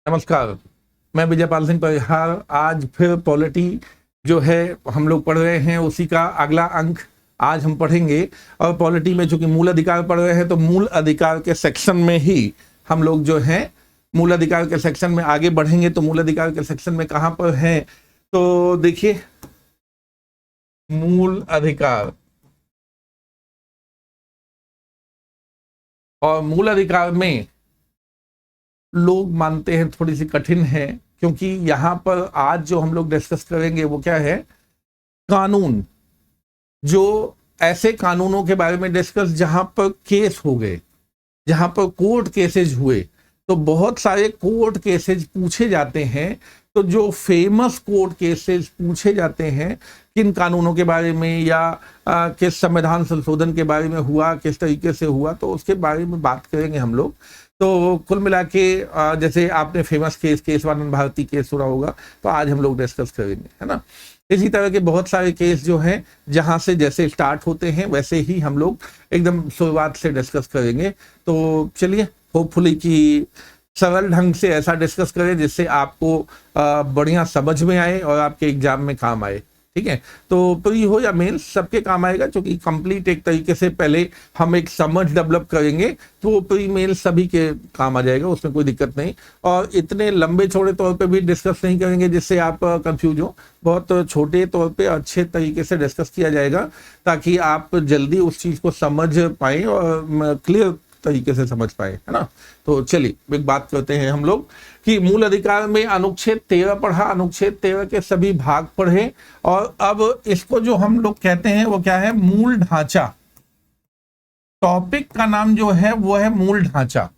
नमस्कार, मैं विजयपाल सिंह परिहार। आज फिर पॉलिटी जो है हम लोग पढ़ रहे हैं, उसी का अगला अंक आज हम पढ़ेंगे। और पॉलिटी में चूंकि मूल अधिकार पढ़ रहे हैं तो मूल अधिकार के सेक्शन में ही हम लोग जो है मूल अधिकार के सेक्शन में आगे बढ़ेंगे। तो मूल अधिकार के सेक्शन में कहां पर है, तो देखिए मूल अधिकार। और मूल अधिकार में लोग मानते हैं थोड़ी सी कठिन है, क्योंकि यहां पर आज जो हम लोग डिस्कस करेंगे वो क्या है, कानून। जो ऐसे कानूनों के बारे में डिस्कस जहां पर केस हो गए, जहां पर कोर्ट केसेज हुए। तो बहुत सारे कोर्ट केसेज पूछे जाते हैं। तो जो फेमस कोर्ट केसेज पूछे जाते हैं किन कानूनों के बारे में, या किस संविधान संशोधन के बारे में हुआ, किस तरीके से हुआ, तो उसके बारे में बात करेंगे हम लोग। तो कुल मिला के जैसे आपने फेमस केसवानंद भारती केस सुना होगा, तो आज हम लोग डिस्कस करेंगे, है ना। इसी तरह के बहुत सारे केस जो हैं जहां से जैसे स्टार्ट होते हैं वैसे ही हम लोग एकदम शुरुआत से डिस्कस करेंगे। तो चलिए, होपफुली कि सरल ढंग से ऐसा डिस्कस करें जिससे आपको बढ़िया समझ में आए और आपके एग्जाम में काम आए। ठीक है, तो प्री हो या मेंस सबके काम आएगा, क्योंकि कंप्लीट एक तरीके से पहले हम एक समझ डेवलप करेंगे तो वो प्री मेंस सभी के काम आ जाएगा, उसमें कोई दिक्कत नहीं। और इतने लंबे चौड़े तौर पे भी डिस्कस नहीं करेंगे जिससे आप कंफ्यूज हो। बहुत छोटे तौर पे अच्छे तरीके से डिस्कस किया जाएगा ताकि आप जल्दी उस चीज को समझ पाए और क्लियर तरीके से समझ पाए, है ना। तो चलिए एक बात करते हैं हम लोग कि मूल अधिकार में अनुच्छेद 13 पढ़ा, अनुच्छेद 13 के सभी भाग पढ़े। और अब इसको जो हम लोग कहते हैं वो क्या है, मूल ढांचा। टॉपिक का नाम जो है वो है मूल ढांचा।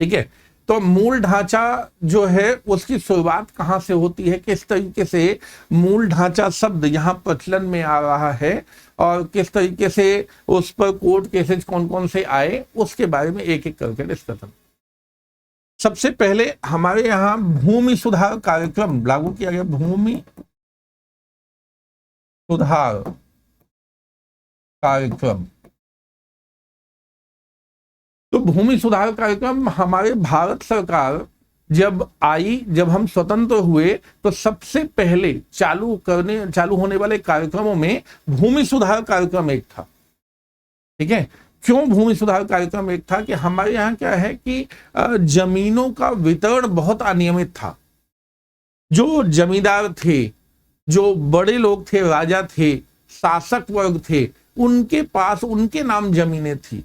ठीक है, तो मूल ढांचा जो है उसकी शुरुआत कहां से होती है, किस तरीके से मूल ढांचा शब्द यहां प्रचलन में आ रहा है और किस तरीके से उस पर कोर्ट केसेज कौन कौन से आए, उसके बारे में एक एक करके डिस्कस। सबसे पहले हमारे यहां भूमि सुधार कार्यक्रम लागू किया गया। भूमि सुधार कार्यक्रम। तो भूमि सुधार कार्यक्रम हमारे भारत सरकार जब आई, जब हम स्वतंत्र हुए, तो सबसे पहले चालू होने वाले कार्यक्रमों में भूमि सुधार कार्यक्रम एक था। ठीक है, क्यों भूमि सुधार कार्यक्रम एक था कि हमारे यहाँ क्या है कि जमीनों का वितरण बहुत अनियमित था। जो जमींदार थे, जो बड़े लोग थे, राजा थे, शासक वर्ग थे, उनके पास उनके नाम जमीनें थी।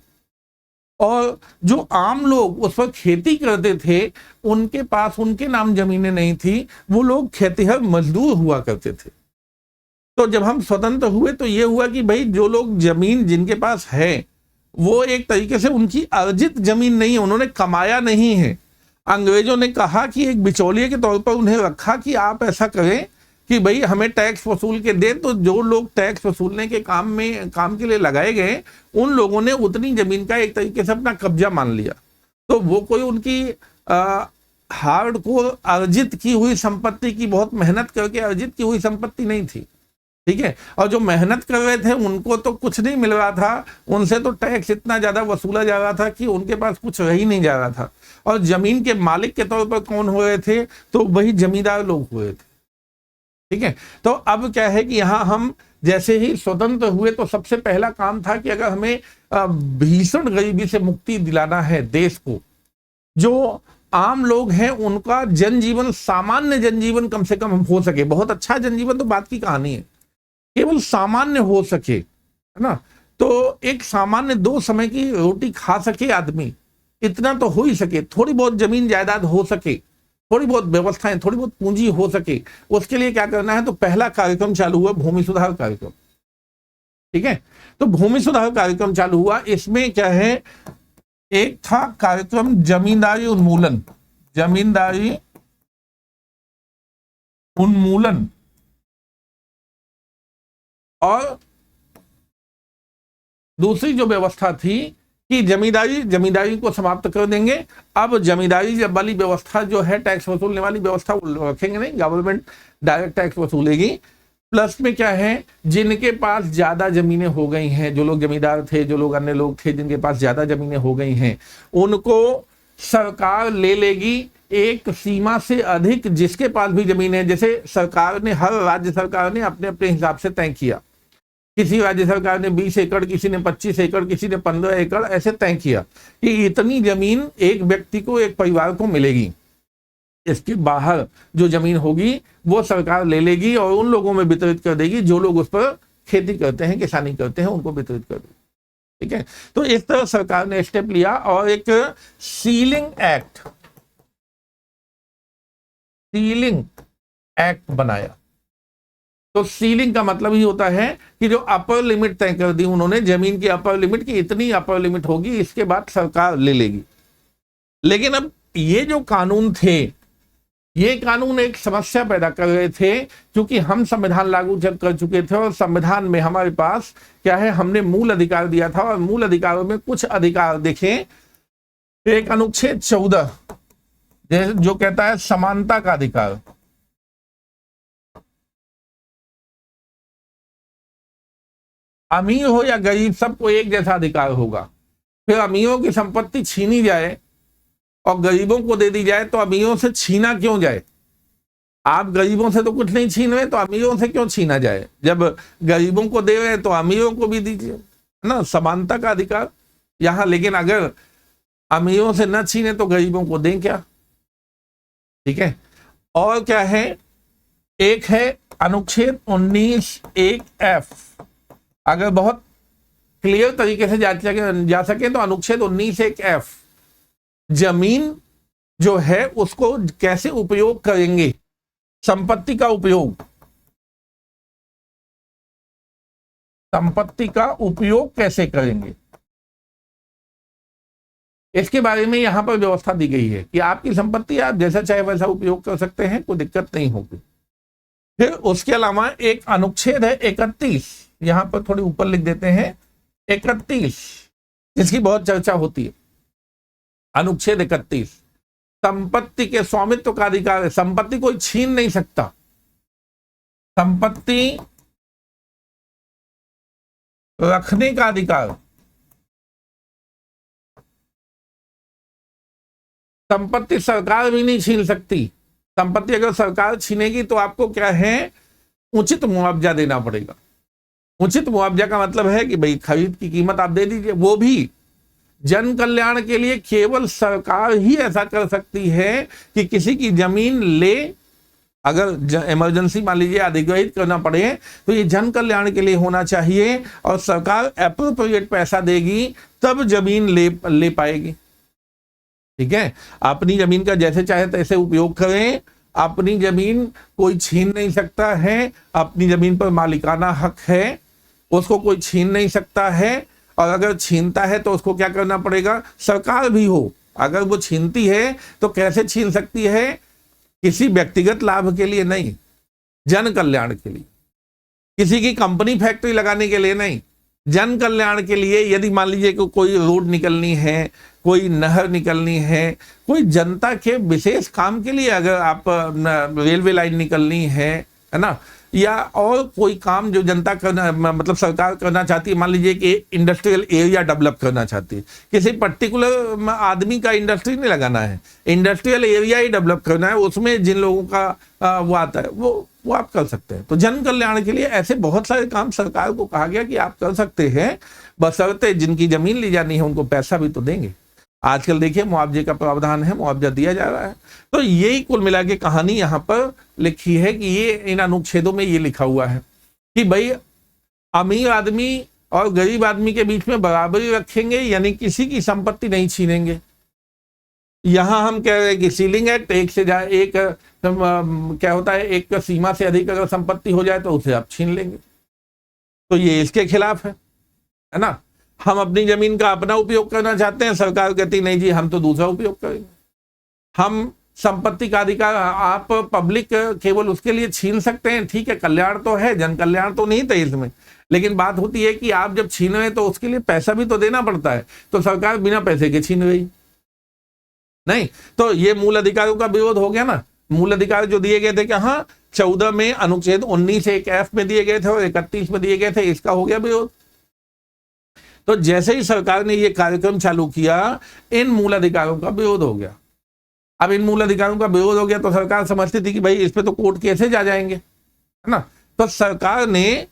और जो आम लोग उस पर खेती करते थे उनके पास उनके नाम जमीनें नहीं थी, वो लोग खेतिहर मजदूर हुआ करते थे। तो जब हम स्वतंत्र हुए तो ये हुआ कि भाई जो लोग जमीन जिनके पास है वो एक तरीके से उनकी अर्जित जमीन नहीं है, उन्होंने कमाया नहीं है। अंग्रेजों ने कहा कि एक बिचौलिए के तौर पर उन्हें रखा कि आप ऐसा करें कि भाई हमें टैक्स वसूल के दें। तो जो लोग टैक्स वसूलने के काम के लिए लगाए गए, उन लोगों ने उतनी जमीन का एक तरीके से अपना कब्जा मान लिया। तो वो कोई उनकी हार्ड को अर्जित की हुई संपत्ति की, बहुत मेहनत करके अर्जित की हुई संपत्ति नहीं थी। ठीक है, और जो मेहनत कर रहे थे उनको तो कुछ नहीं मिल रहा था, उनसे तो टैक्स इतना ज्यादा वसूला जा रहा था कि उनके पास कुछ रह ही नहीं जा रहा था। और जमीन के मालिक के तौर पर कौन हो रहे थे, तो वही जमींदार लोग हुए थे। ठीक है, तो अब क्या है कि यहां हम जैसे ही स्वतंत्र हुए तो सबसे पहला काम था कि अगर हमें भीषण गरीबी से मुक्ति दिलाना है देश को, जो आम लोग हैं उनका जनजीवन, सामान्य जनजीवन कम से कम हो सके। बहुत अच्छा जनजीवन तो बात की कहानी है, केवल सामान्य हो सके, है ना। तो एक सामान्य 2 समय की रोटी खा सके आदमी, इतना तो हो ही सके। थोड़ी बहुत जमीन जायदाद हो सके, थोड़ी बहुत व्यवस्थाएं, थोड़ी बहुत पूंजी हो सके, उसके लिए क्या करना है। तो पहला कार्यक्रम चालू हुआ भूमि सुधार कार्यक्रम। ठीक है, तो भूमि सुधार कार्यक्रम चालू हुआ। इसमें क्या है, एक था कार्यक्रम जमींदारी उन्मूलन। जमींदारी उन्मूलन। और दूसरी जो व्यवस्था थी कि जमींदारी को समाप्त कर देंगे। अब जमींदारी वाली व्यवस्था जो है, टैक्स वसूलने वाली व्यवस्था रखेंगे नहीं, गवर्नमेंट डायरेक्ट टैक्स वसूलेगी। प्लस में क्या है, जिनके पास ज्यादा जमीनें हो गई हैं, जो लोग जमींदार थे, जो लोग अन्य लोग थे जिनके पास ज्यादा जमीनें हो गई हैं, उनको सरकार ले लेगी एक सीमा से अधिक जिसके पास भी जमीन है, जैसे सरकार ने, हर राज्य सरकार ने अपने अपने हिसाब से तय किया, किसी राज्य सरकार ने 20 एकड़, किसी ने 25 एकड़, किसी ने 15 एकड़ ऐसे तय किया कि इतनी जमीन एक व्यक्ति को, एक परिवार को मिलेगी। इसके बाहर जो जमीन होगी वो सरकार ले लेगी और उन लोगों में वितरित कर देगी जो लोग उस पर खेती करते हैं, किसानी करते हैं, उनको वितरित कर देगी। ठीक है, तो इस तरह सरकार ने स्टेप लिया और एक सीलिंग एक्ट बनाया। तो सीलिंग का मतलब ही होता है कि जो अपर लिमिट तय कर दी उन्होंने, जमीन की अपर लिमिट की इतनी अपर लिमिट होगी, इसके बाद सरकार ले लेगी। लेकिन अब ये जो कानून थे, ये कानून एक समस्या पैदा कर रहे थे, क्योंकि हम संविधान लागू जब कर चुके थे और संविधान में हमारे पास क्या है, हमने मूल अधिकार दिया था और मूल अधिकारों में कुछ अधिकार देखें। एक अनुच्छेद 14 जो कहता है समानता का अधिकार, अमीर हो या गरीब सबको एक जैसा अधिकार होगा। फिर अमीरों की संपत्ति छीनी जाए और गरीबों को दे दी जाए तो अमीरों से छीना क्यों जाए? आप गरीबों से तो कुछ नहीं छीन रहे, तो अमीरों से क्यों छीना जाए? जब गरीबों को दे रहे तो अमीरों को भी दीजिए, है ना, समानता का अधिकार यहां। लेकिन अगर अमीरों से न छीने तो गरीबों को दें क्या? ठीक है, और क्या है, एक है अनुच्छेद 19(1)(f). अगर बहुत क्लियर तरीके से जा सके तो अनुच्छेद 19(1)(f) जमीन जो है उसको कैसे उपयोग करेंगे, संपत्ति का उपयोग, संपत्ति का उपयोग कैसे करेंगे, इसके बारे में यहां पर व्यवस्था दी गई है कि आपकी संपत्ति आप जैसा चाहे वैसा उपयोग कर सकते हैं, कोई दिक्कत नहीं होगी। फिर उसके अलावा एक अनुच्छेद है 31, यहां पर थोड़ी ऊपर लिख देते हैं 31, जिसकी बहुत चर्चा होती है। अनुच्छेद 31 संपत्ति के स्वामित्व का अधिकार है, संपत्ति कोई छीन नहीं सकता। संपत्ति रखने का अधिकार, संपत्ति सरकार भी नहीं छीन सकती। संपत्ति अगर सरकार छीनेगी तो आपको क्या है, उचित मुआवजा देना पड़ेगा। उचित मुआवजा का मतलब है कि भाई खरीद की कीमत आप दे दीजिए, वो भी जन कल्याण के लिए केवल सरकार ही ऐसा कर सकती है कि किसी की जमीन ले, अगर इमरजेंसी मान लीजिए अधिग्रहित करना पड़े तो ये जन कल्याण के लिए होना चाहिए और सरकार एप्रोप्रिएट पैसा देगी तब जमीन ले पाएगी। ठीक है, अपनी जमीन का जैसे चाहे तैसे उपयोग करें, अपनी जमीन कोई छीन नहीं सकता है, अपनी जमीन पर मालिकाना हक है, उसको कोई छीन नहीं सकता है। और अगर छीनता है तो उसको क्या करना पड़ेगा, सरकार भी हो, अगर वो छीनती है तो कैसे छीन सकती है, किसी व्यक्तिगत लाभ के लिए नहीं, जन कल्याण के लिए, किसी की कंपनी फैक्ट्री लगाने के लिए नहीं, जन कल्याण के लिए। यदि मान लीजिए कि कोई रोड निकलनी है, कोई नहर निकलनी है, कोई जनता के विशेष काम के लिए अगर आप रेलवे लाइन निकलनी है ना, या और कोई काम जो जनता करना, मतलब सरकार करना चाहती है, मान लीजिए कि इंडस्ट्रियल एरिया डेवलप करना चाहती है, किसी पर्टिकुलर आदमी का इंडस्ट्री नहीं लगाना है, इंडस्ट्रियल एरिया ही डेवलप करना है, उसमें जिन लोगों का वो आता है वो आप कर सकते हैं। तो जन कल्याण के लिए ऐसे बहुत सारे काम सरकार को कहा गया कि आप कर सकते हैं, बशर्ते जिनकी जमीन ली जानी है उनको पैसा भी तो देंगे। आजकल देखिए मुआवजे का प्रावधान है, मुआवजा दिया जा रहा है। तो यही कुल मिला के कहानी यहाँ पर लिखी है कि ये इन अनुच्छेदों में ये लिखा हुआ है कि भाई अमीर आदमी और गरीब आदमी के बीच में बराबरी रखेंगे, यानी किसी की संपत्ति नहीं छीनेंगे। यहां हम कह रहे हैं कि सीलिंग एक्ट, एक से एक क्या होता है, एक सीमा से अधिक अगर संपत्ति हो जाए तो उसे आप छीन लेंगे, तो ये इसके खिलाफ है ना। हम अपनी जमीन का अपना उपयोग करना चाहते हैं, सरकार कहती नहीं जी हम तो दूसरा उपयोग करेंगे। हम संपत्ति का अधिकार आप पब्लिक केवल उसके लिए छीन सकते हैं, ठीक है, कल्याण तो है, जन कल्याण तो नहीं था इसमें, लेकिन बात होती है कि आप जब छीन रहे तो उसके लिए पैसा भी तो देना पड़ता है, तो सरकार बिना पैसे के छीन रही नहीं। तो ये मूल अधिकारों का विरोध हो गया ना। मूल अधिकार जो दिए गए थे कि हाँ 14 में अनुच्छेद 19(1)(f) में दिए गए थे और 31 में दिए गए थे, इसका हो गया विरोध। तो जैसे ही सरकार ने ये कार्यक्रम चालू किया, इन मूल अधिकारों का विरोध हो गया। अब इन मूल अधिकारों का विरोध हो गया तो सरकार समझती थी कि भाई इस पे तो कोर्ट केसेज आ जाएंगे, है ना। तो सरकार ने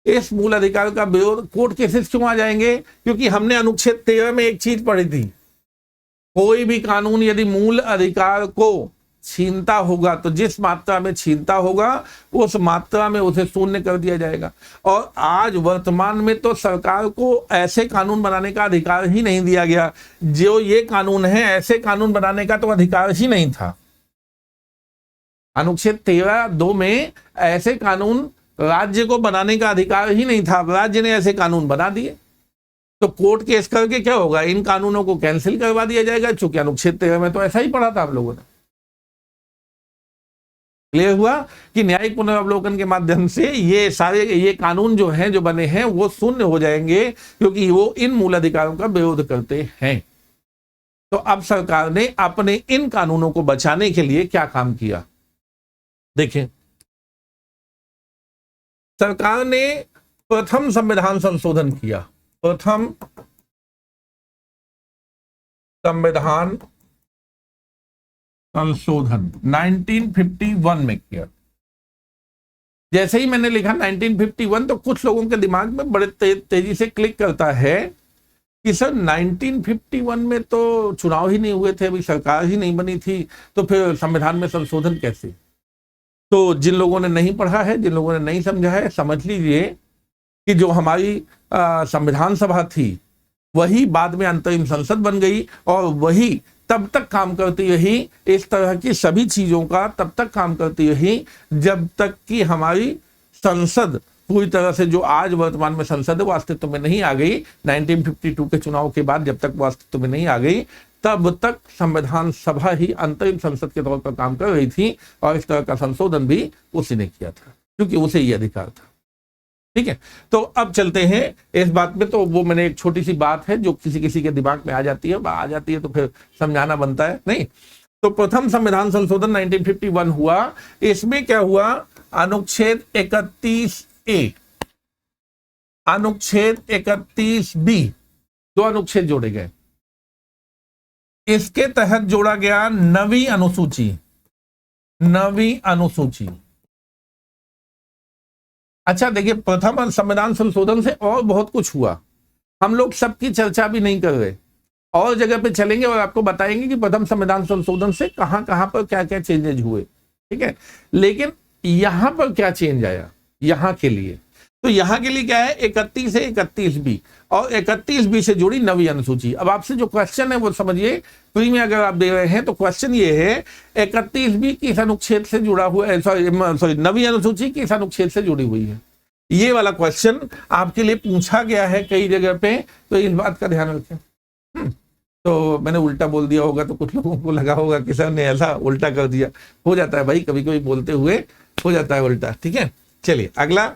इस मूल अधिकार का विरोध, कोर्ट केसेस क्यों आ जाएंगे, क्योंकि हमने अनुच्छेद 13 में एक चीज पढ़ी थी, कोई भी कानून यदि मूल अधिकार को छीनता होगा तो जिस मात्रा में छीनता होगा उस मात्रा में उसे शून्य कर दिया जाएगा। और आज वर्तमान में तो सरकार को ऐसे कानून बनाने का अधिकार ही नहीं दिया गया, जो ये कानून है ऐसे कानून बनाने का तो अधिकार ही नहीं था। अनुच्छेद 13(2) में ऐसे कानून राज्य को बनाने का अधिकार ही नहीं था, राज्य ने ऐसे कानून बना दिए। तो कोर्ट केस करके क्या होगा, इन कानूनों को कैंसिल करवा दिया जाएगा, चूंकि अनुच्छेद 13 में तो ऐसा ही पढ़ा था आप लोगों ने। क्लियर हुआ कि न्यायिक पुनर्वलोकन के माध्यम से ये कानून जो हैं, जो बने हैं, वो शून्य हो जाएंगे, क्योंकि वो इन मूल अधिकारों का विरोध करते हैं। तो अब सरकार ने अपने इन कानूनों को बचाने के लिए क्या काम किया, देखें। सरकार ने प्रथम संविधान संशोधन किया, प्रथम संविधान संशोधन 1951 में किया। जैसे ही मैंने लिखा 1951 तो कुछ लोगों के दिमाग में बड़े तेजी से क्लिक करता है कि सर 1951 में तो चुनाव ही नहीं हुए थे, अभी सरकार ही नहीं बनी थी, तो फिर संविधान में संशोधन कैसे। तो जिन लोगों ने नहीं पढ़ा है, जिन लोगों ने नहीं समझा है, समझ लीजिए कि जो हमारी संविधान सभा थी वही बाद में अंतरिम संसद बन गई, और वही तब तक काम करती रही, इस तरह की सभी चीजों का तब तक काम करती रही जब तक कि हमारी संसद पूरी तरह से, जो आज वर्तमान में संसद है, वो अस्तित्व में नहीं आ गई। 1952 के चुनाव के बाद जब तक वो अस्तित्व में नहीं आ गई, तब तक संविधान सभा ही अंतरिम संसद के तौर पर काम कर रही थी, और इस तरह का संशोधन भी उसी ने किया था, क्योंकि उसे ये अधिकार था। ठीक है, तो अब चलते हैं इस बात में। तो वो मैंने एक छोटी सी बात है जो किसी किसी के दिमाग में आ जाती है तो फिर समझाना बनता है, नहीं। तो प्रथम संविधान संशोधन 1951 हुआ। इसमें क्या हुआ, अनुच्छेद 31A, अनुच्छेद 31B, दो अनुच्छेद जोड़े गए। इसके तहत जोड़ा गया नवी अनुसूची, नवी अनुसूची। अच्छा देखिए, प्रथम संविधान संशोधन से और बहुत कुछ हुआ, हम लोग सबकी चर्चा भी नहीं कर रहे, और जगह पे चलेंगे और आपको बताएंगे कि प्रथम संविधान संशोधन से कहां कहां पर क्या क्या चेंजेज हुए। ठीक है, लेकिन यहां पर क्या चेंज आया यहां के लिए, तो यहां के लिए क्या है, 31 है, 31B, और 31B से जुड़ी नवी अनुसूची। अब आपसे जो क्वेश्चन है वो समझिए, फ्री में अगर आप दे रहे हैं तो क्वेश्चन ये है, 31B किस अनुच्छेद से जुड़ा हुआ है, सॉरी नवी अनुसूची किस अनुच्छेद से जुड़ी हुई है, ये वाला क्वेश्चन आपके लिए पूछा गया है कई जगह पे, तो इस बात का ध्यान रखें। तो मैंने उल्टा बोल दिया होगा तो कुछ लोगों को लगा होगा कि सर ने ऐसा उल्टा कर दिया, हो जाता है भाई, कभी कभी बोलते हुए हो जाता है उल्टा। ठीक है, चलिए अगला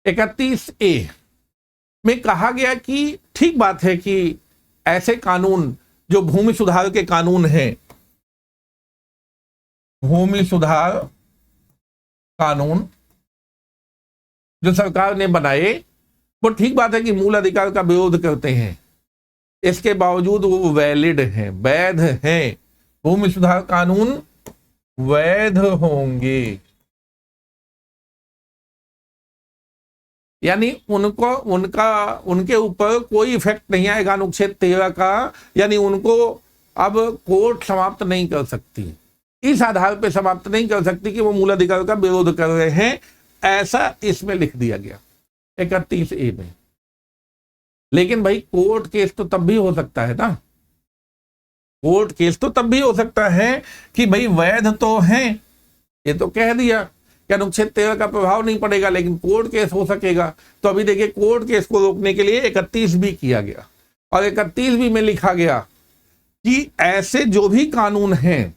31A में कहा गया कि ठीक बात है कि ऐसे कानून जो भूमि सुधार के कानून हैं, भूमि सुधार कानून जो सरकार ने बनाए, वो ठीक बात है कि मूल अधिकार का विरोध करते हैं, इसके बावजूद वो वैलिड हैं, वैध हैं। भूमि सुधार कानून वैध होंगे, यानी उनके ऊपर कोई इफेक्ट नहीं आएगा अनुच्छेद 13 का, यानी उनको अब कोर्ट समाप्त नहीं कर सकती, इस आधार पे समाप्त नहीं कर सकती कि वो मूल अधिकार का विरोध कर रहे हैं, ऐसा इसमें लिख दिया गया 31A में। लेकिन भाई कोर्ट केस तो तब भी हो सकता है ना, कोर्ट केस तो तब भी हो सकता है कि भाई वैध तो हैं, ये तो कह दिया कि अनुच्छेद 13 का प्रभाव नहीं पड़ेगा, लेकिन कोर्ट केस हो सकेगा। तो अभी देखिए, कोर्ट केस को रोकने के लिए 31B किया गया, और 31B में लिखा गया कि ऐसे जो भी कानून हैं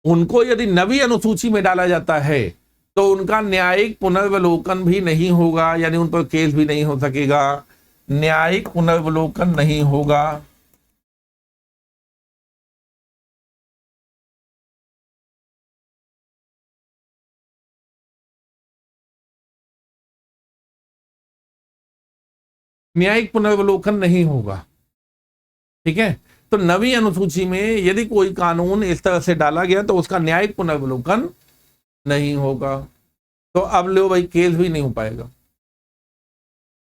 उनको यदि नवी अनुसूची में डाला जाता है तो उनका न्यायिक पुनर्वलोकन भी नहीं होगा, यानी उन पर केस भी नहीं हो सकेगा, न्यायिक पुनर्वलोकन नहीं होगा। न्यायिक पुनर्वलोकन नहीं होगा, ठीक है। तो नवीं अनुसूची में यदि कोई कानून इस तरह से डाला गया तो उसका न्यायिक पुनर्विलोकन नहीं होगा। तो अब लो भाई, केस भी नहीं हो पाएगा।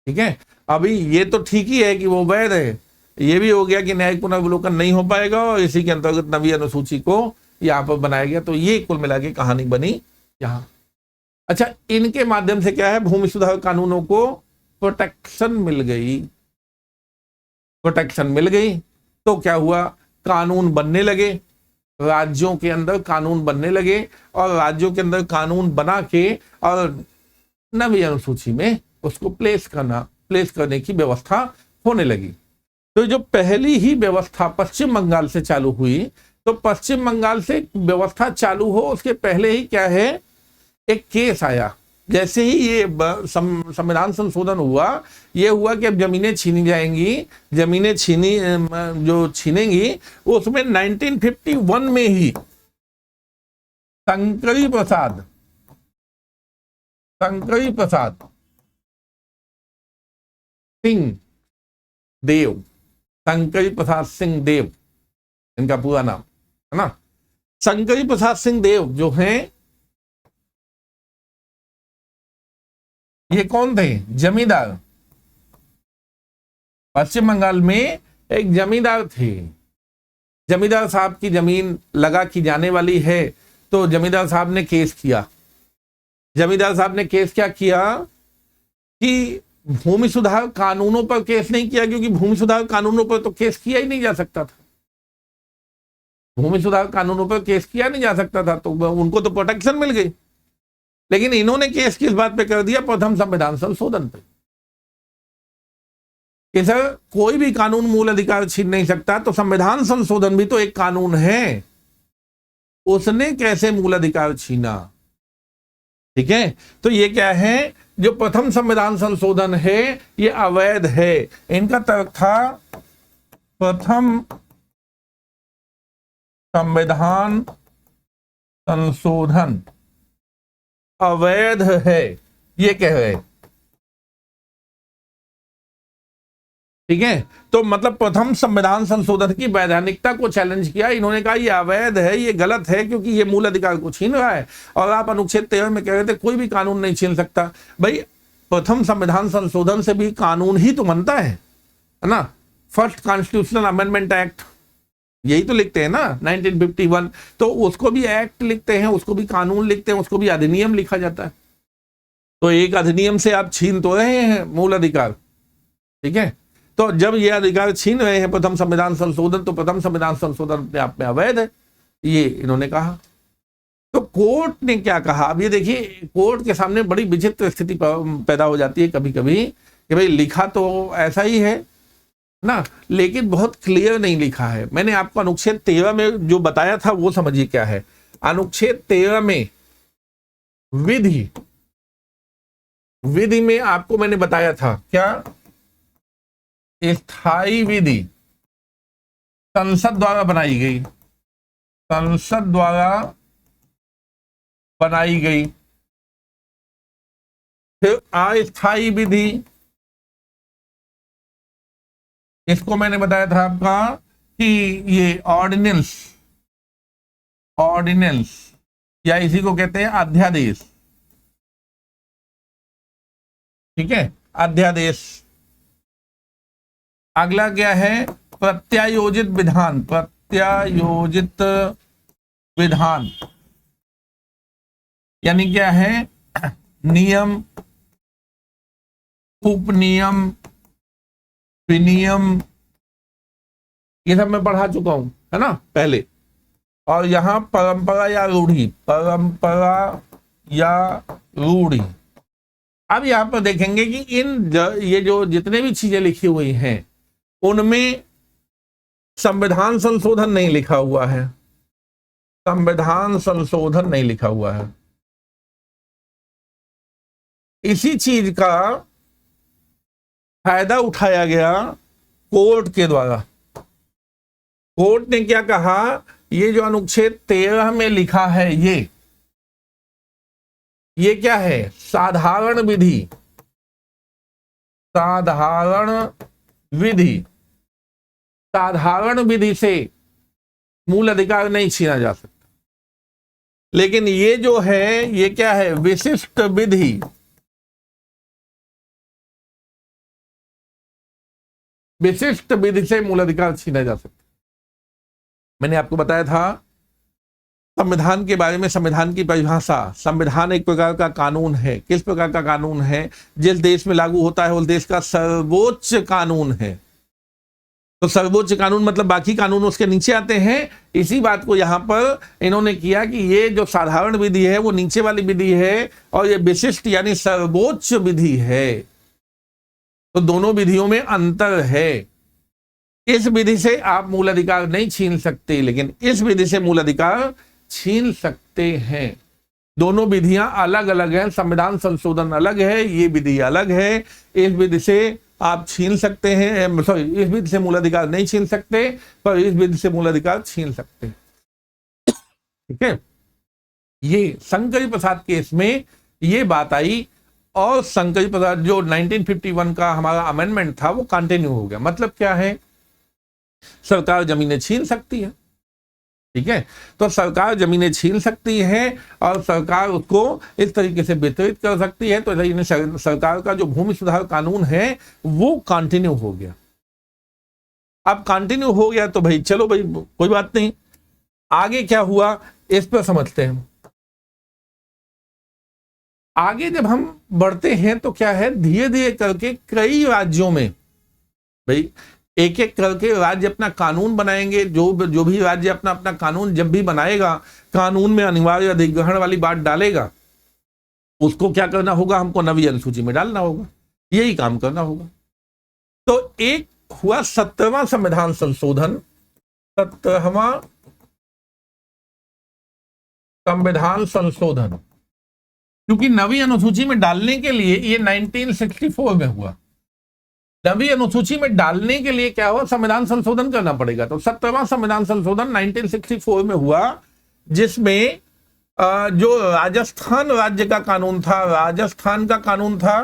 ठीक है, अभी ये तो ठीक ही है कि वो वैध है, ये भी हो गया कि न्यायिक पुनर्विलोकन नहीं हो पाएगा और इसी के अंतर्गत नवी अनुसूची को यहाँ पर बनाया गया। तो ये कुल मिला के कहानी बनी यहाँ। अच्छा, इनके माध्यम से क्या है, भूमि सुधार कानूनों को प्रोटेक्शन मिल गई। प्रोटेक्शन मिल गई तो क्या हुआ, कानून बनने लगे, राज्यों के अंदर कानून बनने लगे और राज्यों के अंदर कानून बना के और नवी अनुसूची में उसको प्लेस करने की व्यवस्था होने लगी। तो जो पहली ही व्यवस्था पश्चिम बंगाल से चालू हुई, तो पश्चिम बंगाल से व्यवस्था चालू हो उसके पहले ही क्या है, एक केस आया। जैसे ही ये संविधान संशोधन हुआ, ये हुआ कि अब जमीनें छीनी जाएंगी, जमीनें जो छीनेंगी उसमें 1951 में ही शंकरी प्रसाद सिंह देव, शंकरी प्रसाद सिंह देव इनका पूरा नाम है ना। शंकरी प्रसाद सिंह देव जो हैं, ये कौन थे, जमींदार। पश्चिम बंगाल में एक जमींदार थे। जमींदार साहब की जमीन लगा की जाने वाली है, तो जमींदार साहब ने केस किया। जमींदार साहब ने केस क्या किया कि भूमि सुधार कानूनों पर केस नहीं किया, क्योंकि भूमि सुधार कानूनों पर तो केस किया ही नहीं जा सकता था। भूमि सुधार कानूनों पर केस किया नहीं जा सकता था, तो उनको तो प्रोटेक्शन मिल गई। लेकिन इन्होंने केस किस बात पे कर दिया, प्रथम संविधान संशोधन पे कि सर कोई भी कानून मूल अधिकार छीन नहीं सकता, तो संविधान संशोधन भी तो एक कानून है, उसने कैसे मूल अधिकार छीना। ठीक है, तो ये क्या है, जो प्रथम संविधान संशोधन है ये अवैध है। इनका तर्क था प्रथम संविधान संशोधन अवैध है, ये कह रहे। ठीक है, तो मतलब प्रथम संविधान संशोधन की वैधानिकता को चैलेंज किया। इन्होंने कहा ये अवैध है, ये गलत है, क्योंकि ये मूल अधिकार को छीन रहा है। और आप अनुच्छेद 13 में कह रहे थे कोई भी कानून नहीं छीन सकता। भाई प्रथम संविधान संशोधन से भी कानून ही तो बनता है ना। फर्स्ट कॉन्स्टिट्यूशनल अमेंडमेंट एक्ट यही तो लिखते हैं ना 1951, तो उसको भी एक्ट लिखते हैं, उसको भी कानून लिखते हैं, उसको भी अधिनियम लिखा जाता है। तो एक अधिनियम से आप छीन तो रहे हैं मूल अधिकार। ठीक है, तो जब ये अधिकार छीन रहे हैं प्रथम संविधान संशोधन, तो प्रथम संविधान संशोधन अपने आप में अवैध है, ये इन्होंने कहा। तो कोर्ट ने क्या कहा, अब ये देखिए कोर्ट के सामने बड़ी विचित्र स्थिति पैदा हो जाती है कभी कभी कि भाई लिखा तो ऐसा ही है ना, लेकिन बहुत क्लियर नहीं लिखा है। मैंने आपको अनुच्छेद 13 में जो बताया था वो समझिए क्या है। अनुच्छेद 13 में विधि में आपको मैंने बताया था क्या, स्थायी विधि संसद द्वारा बनाई गई, संसद द्वारा बनाई गई। फिर अस्थायी विधि, इसको मैंने बताया था आपका कि ये ऑर्डिनेंस या इसी को कहते हैं अध्यादेश। ठीक है, अध्यादेश। अगला क्या है, प्रत्यायोजित विधान यानी क्या है, नियम, उपनियम, विनियम, ये सब मैं पढ़ा चुका हूं है ना पहले। और यहां परंपरा या रूढ़ी। अब यहां पर देखेंगे कि ये जो जितने भी चीजें लिखी हुई हैं उनमें संविधान संशोधन नहीं लिखा हुआ है, संविधान संशोधन नहीं लिखा हुआ है। इसी चीज का फायदा उठाया गया कोर्ट के द्वारा। कोर्ट ने क्या कहा, ये जो अनुच्छेद 13 में लिखा है ये क्या है, साधारण विधि। साधारण विधि से मूल अधिकार नहीं छीना जा सकता। लेकिन ये जो है ये क्या है, विशिष्ट विधि। विशिष्ट विधि से मूल अधिकार छीना जा सकता। मैंने आपको बताया था संविधान के बारे में, संविधान की परिभाषा। संविधान एक प्रकार का कानून है। किस प्रकार का कानून है? जिस देश में लागू होता है उस देश का सर्वोच्च कानून है। तो सर्वोच्च कानून मतलब बाकी कानून उसके नीचे आते हैं। इसी बात को यहां पर इन्होंने किया कि ये जो साधारण विधि है वो नीचे वाली विधि है और ये विशिष्ट यानी सर्वोच्च विधि है। तो दोनों विधियों में अंतर है। इस विधि से आप मूल अधिकार नहीं छीन सकते, लेकिन इस विधि से मूल अधिकार छीन सकते हैं। दोनों विधियां अलग अलग हैं। संविधान संशोधन अलग है, ये विधि अलग है। इस विधि से आप छीन सकते हैं, सॉरी, इस विधि से मूल अधिकार नहीं छीन सकते, पर इस विधि से मूल अधिकार छीन सकते हैं। ठीक है, ये शंकर प्रसाद केस में ये बात आई और शंकर प्रसाद जो 1951 का हमारा अमेंडमेंट था वो कंटिन्यू हो गया। मतलब क्या है, सरकार जमीनें छीन सकती है। ठीक है, तो सरकार जमीनें छीन सकती है और सरकार उसको इस तरीके से वितरित कर सकती है। तो सरकार का जो भूमि सुधार कानून है वो कंटिन्यू हो गया। अब कंटिन्यू हो गया तो भाई चलो भाई कोई बात नहीं, आगे क्या हुआ इस पर समझते हैं। आगे जब हम बढ़ते हैं तो क्या है, धीरे धीरे करके कई राज्यों में भाई एक एक करके राज्य अपना कानून बनाएंगे। जो भी राज्य अपना अपना कानून जब भी बनाएगा, कानून में अनिवार्य अधिग्रहण वाली बात डालेगा, उसको क्या करना होगा, हमको नवी अनुसूची में डालना होगा। यही काम करना होगा। तो एक हुआ 17वां संविधान संशोधन, 17वां संविधान संशोधन, क्योंकि नवी अनुसूची में डालने के लिए ये 1964 में हुआ। नवी अनुसूची में डालने के लिए क्या हुआ, संविधान संशोधन करना पड़ेगा। तो 17वां संविधान संशोधन 1964 में हुआ, जिसमें जो राजस्थान राज्य का कानून था, राजस्थान का कानून था,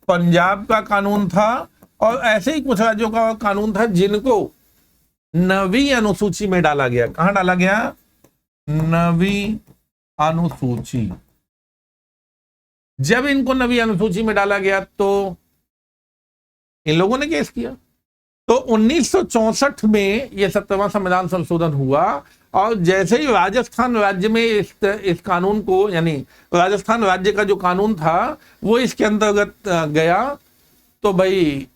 पंजाब का कानून था और ऐसे ही कुछ राज्यों का कानून था जिनको नवी अनुसूची में डाला गया। कहां डाला गया? नवी अनुसूची। जब इनको नवी अनुसूची में डाला गया तो इन लोगों ने केस किया। तो 1964 में यह 17वां संविधान संशोधन हुआ और जैसे ही राजस्थान राज्य में इस कानून को, यानी राजस्थान राज्य का जो कानून था वो इसके अंतर्गत गया, तो भाई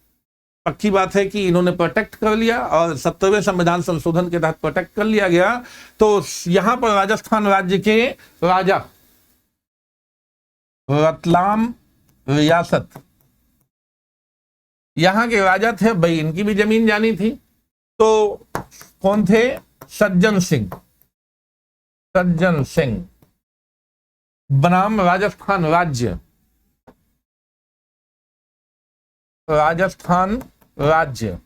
पक्की बात है कि इन्होंने प्रोटेक्ट कर लिया और 17वें संविधान संशोधन के तहत प्रोटेक्ट कर लिया गया। तो यहां पर राजस्थान राज्य के राजा, रतलाम रियासत, यहां के राजा थे भाई, इनकी भी जमीन जानी थी। तो कौन थे? सज्जन सिंह। सज्जन सिंह बनाम राजस्थान राज्य, राजस्थान राज्य।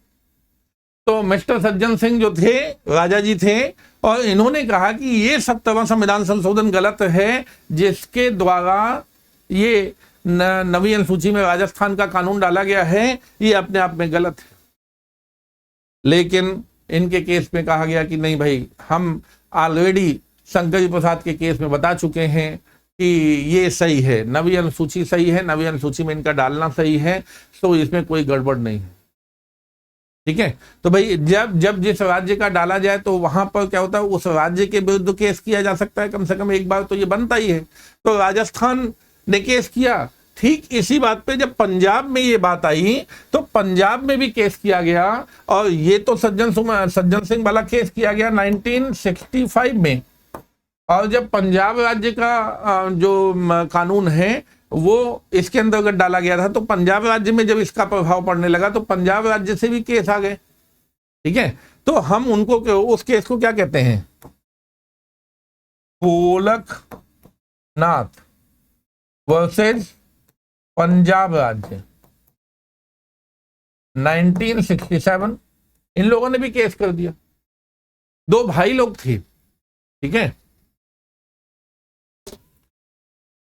तो मिस्टर सज्जन सिंह जो थे राजा जी थे और इन्होंने कहा कि ये 17वां संविधान संशोधन गलत है, जिसके द्वारा ये नवी अनुसूची में राजस्थान का कानून डाला गया है, ये अपने आप में गलत है। लेकिन इनके केस में कहा गया कि नहीं भाई, हम ऑलरेडी शंकर प्रसाद के केस में बता चुके हैं कि ये सही है, नवी अनुसूची सही है, नवी अनुसूची में इनका डालना सही है, तो इसमें कोई गड़बड़ नहीं है। ठीक है, तो भाई जब जिस राज्य का डाला जाए तो वहां पर क्या होता है, उस राज्य के विरुद्ध केस किया जा सकता है, कम से कम एक बार तो ये बनता ही है। तो राजस्थान ने केस किया। ठीक इसी बात पे जब पंजाब में ये बात आई तो पंजाब में भी केस किया गया और ये तो सज्जन सिंह वाला केस किया गया 1965 में। और जब पंजाब राज्य का जो कानून है वो इसके अंतर्गत डाला गया था, तो पंजाब राज्य में जब इसका प्रभाव पड़ने लगा तो पंजाब राज्य से भी केस आ गए। ठीक है, तो हम उनको उस केस को क्या कहते हैं? गोलकनाथ वर्सेस पंजाब राज्य 1967। इन लोगों ने भी केस कर दिया। दो भाई लोग थे, ठीक है,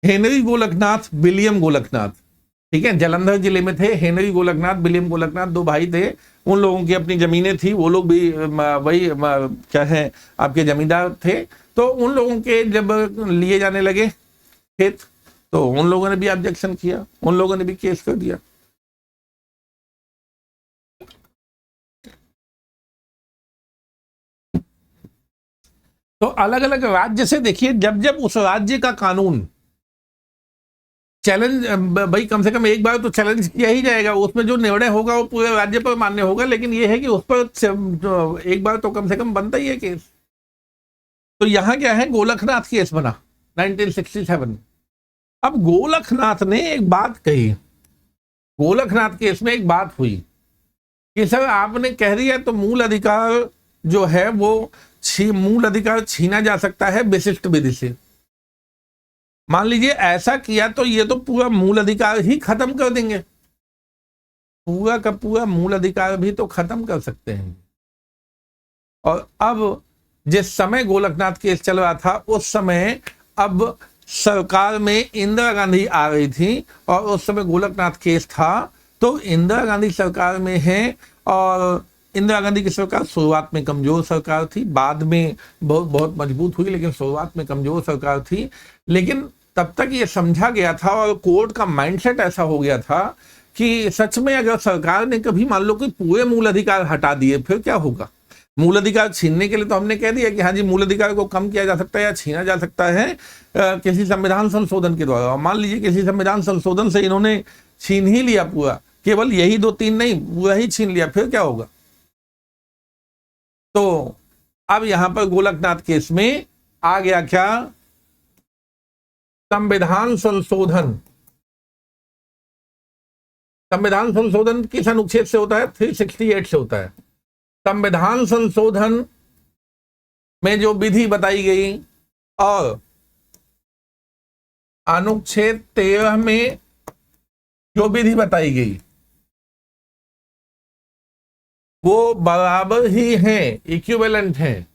हेनरी गोलकनाथ, विलियम गोलकनाथ। ठीक है, जालंधर जिले में थे। हेनरी गोलकनाथ, विलियम गोलकनाथ, दो भाई थे। उन लोगों की अपनी जमीनें थी, वो लोग भी वही क्या है आपके जमींदार थे। तो उन लोगों के जब लिए जाने लगे खेत, तो उन लोगों ने भी ऑब्जेक्शन किया, उन लोगों ने भी केस कर दिया। तो अलग अलग राज्य से देखिए, जब जब उस राज्य का कानून चैलेंज, भाई कम से कम एक बार तो चैलेंज किया ही जाएगा, उसमें जो निर्णय होगा वो पूरे राज्य पर मान्य होगा, लेकिन ये है कि उस पर एक बार तो कम से कम बनता ही है केस। तो यहां क्या है, गोलकनाथ केस बना 1967। अब गोलकनाथ ने एक बात कही, गोलकनाथ केस में एक बात हुई कि सर आपने कह दिया तो मूल अधिकार जो है वो मूल अधिकार छीना जा सकता है विशिष्ट विधि से। मान लीजिए ऐसा किया तो ये तो पूरा मूल अधिकार ही खत्म कर देंगे, पूरा का पूरा मूल अधिकार भी तो खत्म कर सकते हैं। और अब जिस समय गोलकनाथ केस चल रहा था उस समय अब सरकार में इंदिरा गांधी आ रही थी और उस समय गोलकनाथ केस था। तो इंदिरा गांधी सरकार में है और इंदिरा गांधी की सरकार शुरुआत में कमजोर सरकार थी, बाद में बहुत मजबूत हुई, लेकिन शुरुआत में कमजोर सरकार थी। लेकिन तब तक ये समझा गया था और कोर्ट का माइंडसेट ऐसा हो गया था कि सच में अगर सरकार ने कभी मान लो कि पूरे मूल अधिकार हटा दिए फिर क्या होगा। मूल अधिकार छीनने के लिए तो हमने कह दिया कि हाँ जी मूल अधिकार को कम किया जा सकता है या छीना जा सकता है किसी संविधान संशोधन के द्वारा। मान लीजिए किसी संविधान संशोधन से इन्होंने छीन ही लिया पूरा, केवल यही 2-3 नहीं, पूरा ही छीन लिया, फिर क्या होगा। तो अब यहां पर गोलकनाथ केस में आ गया क्या, संविधान संशोधन। संविधान संशोधन किस अनुच्छेद से होता है, 368 से होता है। संविधान संशोधन में जो विधि बताई गई और अनुच्छेद 13 में जो विधि बताई गई वो बराबर ही है, इक्विवेलेंट है,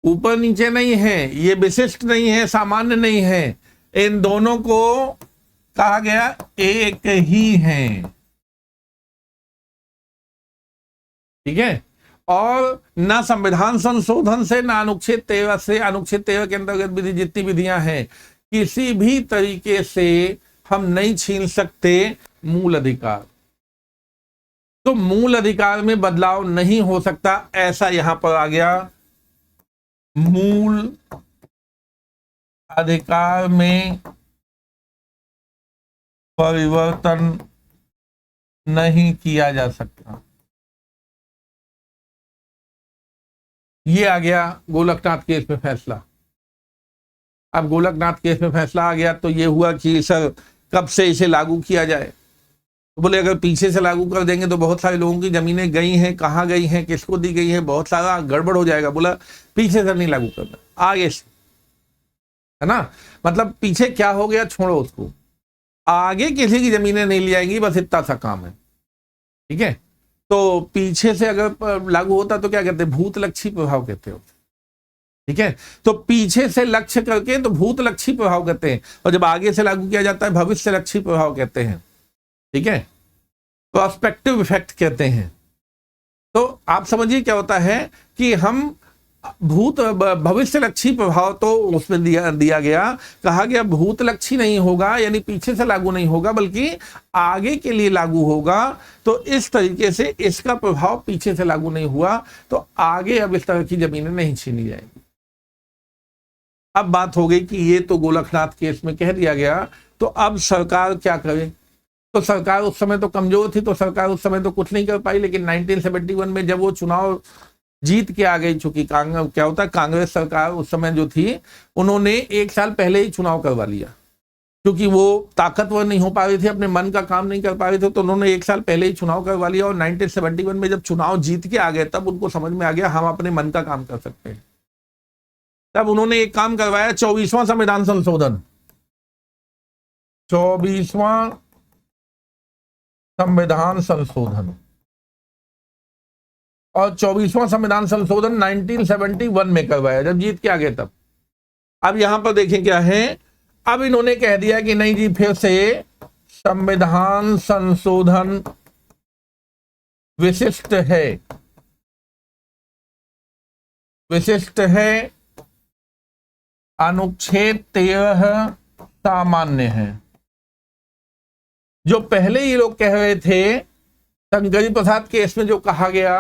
ऊपर नीचे नहीं है, ये विशिष्ट नहीं है, सामान्य नहीं है, इन दोनों को कहा गया एक ही है। ठीक है, और ना संविधान संशोधन से ना अनुच्छेद 13 से, अनुच्छेद 13 के अंतर्गत विधि जितनी विधियां हैं किसी भी तरीके से हम नहीं छीन सकते मूल अधिकार। तो मूल अधिकार में बदलाव नहीं हो सकता, ऐसा यहां पर आ गया। मूल अधिकार में परिवर्तन नहीं किया जा सकता, ये आ गया गोलकनाथ केस में फैसला। अब गोलकनाथ केस में फैसला आ गया तो ये हुआ कि सर कब से इसे लागू किया जाए। तो बोले अगर पीछे से लागू कर देंगे तो बहुत सारे लोगों की जमीनें गई हैं, कहाँ गई हैं, किसको दी गई है, बहुत सारा गड़बड़ हो जाएगा। बोला पीछे से नहीं लागू करना, आगे से, है ना। मतलब पीछे क्या हो गया छोड़ो उसको, आगे किसी की जमीनें नहीं ले जाएंगी, बस इतना सा काम है। ठीक है, तो पीछे से अगर लागू होता तो क्या कहते हैं, भूत लक्षी प्रभाव कहते हो। ठीक है, तो पीछे से लक्ष्य करके तो भूत लक्षी प्रभाव कहते हैं, और जब आगे से लागू किया जाता है भविष्य लक्षी प्रभाव कहते हैं। ठीक है, प्रोस्पेक्टिव इफेक्ट कहते हैं। तो आप समझिए क्या होता है कि हम भविष्य लक्षी प्रभाव तो उसमें दिया गया, कहा गया भूत लक्षी नहीं होगा, यानी पीछे से लागू नहीं होगा बल्कि आगे के लिए लागू होगा। तो इस तरीके से इसका प्रभाव पीछे से लागू नहीं हुआ, तो आगे अब इस तरह की जमीनें नहीं छीनी जाएंगी। अब बात हो गई कि ये तो गोलकनाथ केस में कह दिया गया, तो अब सरकार क्या करे। तो सरकार उस समय तो कमजोर थी, तो सरकार उस समय तो कुछ नहीं कर पाई, लेकिन 1971 में जब वो चुनाव जीत के आ गई, चूंकि क्या होता है कांग्रेस सरकार उस समय जो थी उन्होंने 1 साल पहले ही चुनाव करवा लिया, क्योंकि वो ताकतवर नहीं हो पा रही थी, अपने मन का काम नहीं कर पा रहे थे, तो उन्होंने 1 साल पहले ही चुनाव करवा लिया। और 1971 में जब चुनाव जीत के आ गए तब उनको समझ में आ गया हम अपने मन का काम कर सकते हैं। तब उन्होंने एक काम करवाया, 24वां संविधान संशोधन, 24वां संविधान संशोधन। और 24वां संविधान संशोधन 1971 में करवाया, जब जीत के आ गए तब। अब यहां पर देखें क्या है, अब इन्होंने कह दिया कि नहीं जी फिर से संविधान संशोधन विशिष्ट है, विशिष्ट है, अनुच्छेद 13 सामान्य है। जो पहले ये लोग कह रहे थे शंकरी प्रसाद केस में जो कहा गया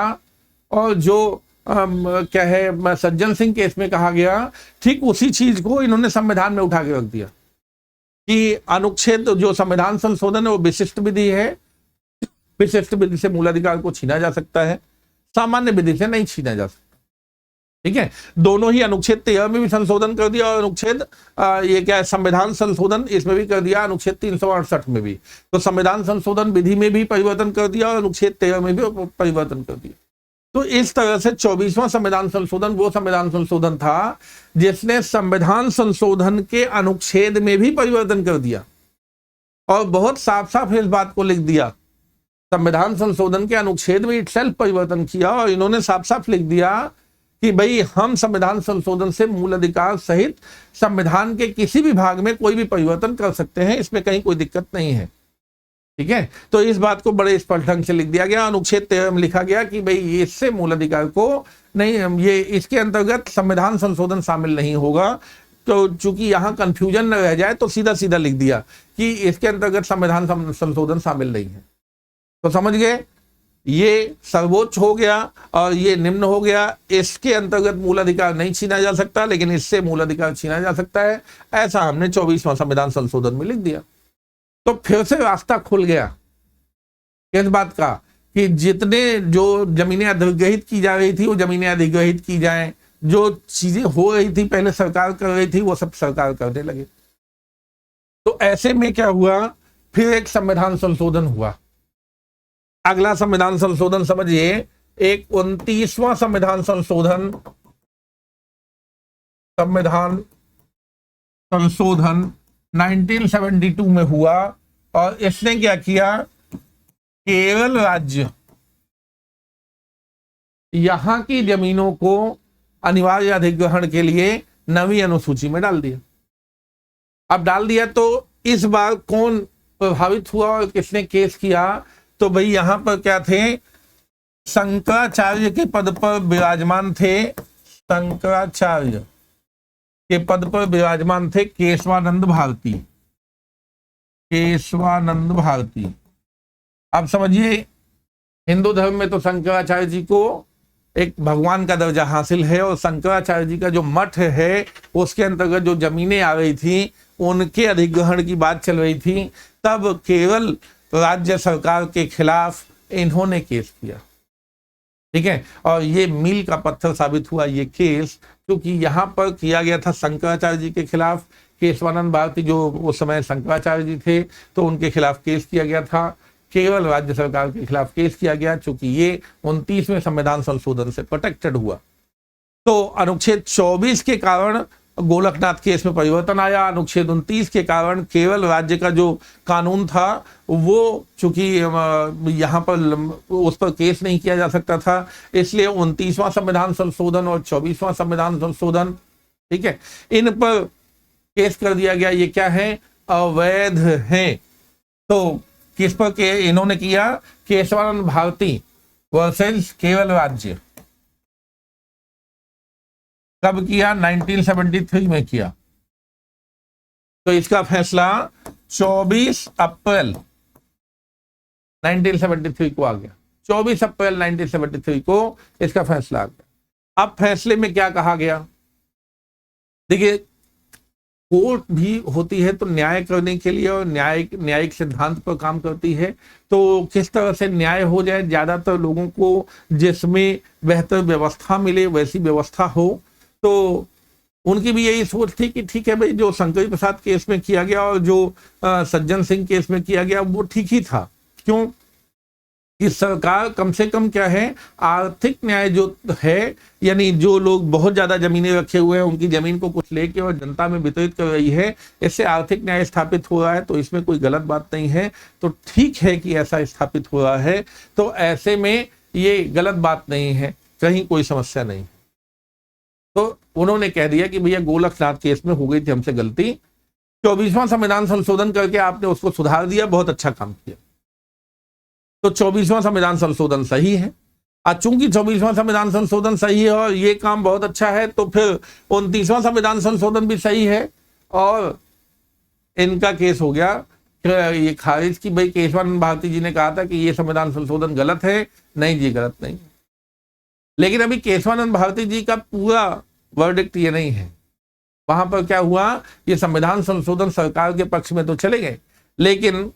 और जो क्या है सज्जन सिंह केस में कहा गया, ठीक उसी चीज को इन्होंने संविधान में उठा के रख दिया कि अनुच्छेद जो संविधान संशोधन है वो विशिष्ट विधि है, विशिष्ट विधि से मूलाधिकार को छीना जा सकता है, सामान्य विधि से नहीं छीना जा सकता। ठीक है, दोनों ही अनुच्छेद 13 में भी संशोधन कर दिया और अनुच्छेद ये क्या है संविधान संशोधन इसमें भी कर दिया, अनुच्छेद 368 में भी। तो संविधान संशोधन विधि में भी परिवर्तन कर दिया और अनुच्छेद 13 में भी परिवर्तन कर दिया। तो इस तरह से 24वां संविधान संशोधन वो संविधान संशोधन था जिसने संविधान संशोधन के अनुच्छेद में भी परिवर्तन कर दिया और बहुत साफ साफ इस बात को लिख दिया, संविधान संशोधन के अनुच्छेद में इटसेल्फ परिवर्तन किया और इन्होंने साफ साफ लिख दिया कि भाई हम संविधान संशोधन से मूल अधिकार सहित संविधान के किसी भी भाग में कोई भी परिवर्तन कर सकते हैं, इसमें कहीं कोई दिक्कत नहीं है। ठीक है, तो इस बात को बड़े स्पष्ट ढंग से लिख दिया गया। अनुच्छेद 13 में लिखा गया कि भाई इससे मूल अधिकार को नहीं, ये इसके अंतर्गत संविधान संशोधन शामिल नहीं होगा। तो चूंकि यहाँ कंफ्यूजन न रह जाए तो सीधा सीधा लिख दिया कि इसके अंतर्गत संविधान संशोधन शामिल नहीं है। तो समझ गए, ये सर्वोच्च हो गया और ये निम्न हो गया। इसके अंतर्गत मूलाधिकार नहीं छीना जा सकता, लेकिन इससे मूलाधिकार छीना जा सकता है, ऐसा हमने 24वां संविधान संशोधन में लिख दिया। तो फिर से रास्ता खुल गया इस बात का कि जितने जो जमीनें अधिग्रहित की जा रही थी वो जमीनें अधिग्रहित की जाएं, जो चीजें हो रही थी पहले सरकार कर रही थी वो सब सरकार करने लगे। तो ऐसे में क्या हुआ, फिर एक संविधान संशोधन हुआ। अगला संविधान संशोधन समझिए, एक 29वां संविधान संशोधन, संविधान संशोधन 1972 में हुआ और इसने क्या किया, केरल राज्य यहां की जमीनों को अनिवार्य अधिग्रहण के लिए नवी अनुसूची में डाल दिया। अब डाल दिया तो इस बार कौन प्रभावित हुआ और किसने केस किया, तो भाई यहां पर क्या थे, शंकराचार्य के पद पर विराजमान थे, शंकराचार्य के पद पर विराजमान थे केशवानंद भारती, केशवानंद भारती। अब समझिए, हिंदू धर्म में तो शंकराचार्य जी को एक भगवान का दर्जा हासिल है और शंकराचार्य जी का जो मठ है उसके अंतर्गत जो जमीनें आ रही थी उनके अधिग्रहण की बात चल रही थी। तब केरल राज्य सरकार के खिलाफ इन्होंने केस किया। ठीक है, और ये मील का पत्थर साबित हुआ ये केस, क्योंकि यहाँ पर किया गया था शंकराचार्य जी के खिलाफ। केशवानंद भारती जो उस समय शंकराचार्य जी थे तो उनके खिलाफ केस किया गया था, केवल राज्य सरकार के खिलाफ केस किया गया, चूंकि ये 29वें संविधान संशोधन से प्रोटेक्टेड हुआ। तो अनुच्छेद 24 के कारण गोलकनाथ केस में परिवर्तन आया, अनुच्छेद 29 के कारण केवल राज्य का जो कानून था वो चूंकि यहाँ पर उस पर केस नहीं किया जा सकता था, इसलिए 29वां संविधान संशोधन और 24वां संविधान संशोधन, ठीक है, इन पर केस कर दिया गया। ये क्या है, अवैध हैं। तो किस पर के इन्होंने किया, केशवानंद भारती वर्सेस केवल राज्य। कब किया, 1973 में किया। तो इसका फैसला 24 अप्रैल 1973 को आ गया। 24 अप्रैल 1973 को इसका फैसला आ गया। अब फैसले में क्या कहा गया, देखिए कोर्ट भी होती है तो न्याय करने के लिए और न्यायिक सिद्धांत पर काम करती है। तो किस तरह से न्याय हो जाए, ज्यादातर लोगों को जिसमें बेहतर व्यवस्था मिले वैसी व्यवस्था हो। तो उनकी भी यही सोच थी कि ठीक है भाई, जो शंकरी प्रसाद केस में किया गया और जो सज्जन सिंह केस में किया गया वो ठीक ही था। क्यों कि सरकार कम से कम क्या है, आर्थिक न्याय जो है, यानी जो लोग बहुत ज्यादा जमीनें रखे हुए हैं उनकी जमीन को कुछ लेके और जनता में वितरित कर रही है, इससे आर्थिक न्याय स्थापित हो रहा है। तो इसमें कोई गलत बात नहीं है, तो ठीक है कि ऐसा स्थापित हो रहा है। तो ऐसे में ये गलत बात नहीं है, कहीं कोई समस्या नहीं। तो उन्होंने कह दिया कि भैया गोलकनाथ केस में हो गई थी हमसे गलती, 24वां संविधान संशोधन करके आपने उसको सुधार दिया, बहुत अच्छा काम किया। तो 24वां संविधान संशोधन सही है। चूंकि 24वां संविधान संशोधन सही है और ये काम बहुत अच्छा है, तो फिर 29वां संविधान संशोधन भी सही है और इनका केस हो गया ये खारिज की। भाई केशवानंद भारती जी ने कहा था कि ये संविधान संशोधन गलत है, नहीं जी गलत नहीं। लेकिन अभी केशवानंद भारती जी का पूरा वर्डिक्ट ये नहीं है। वहां पर क्या हुआ, ये संविधान संशोधन सरकार के पक्ष में तो चले गए, लेकिन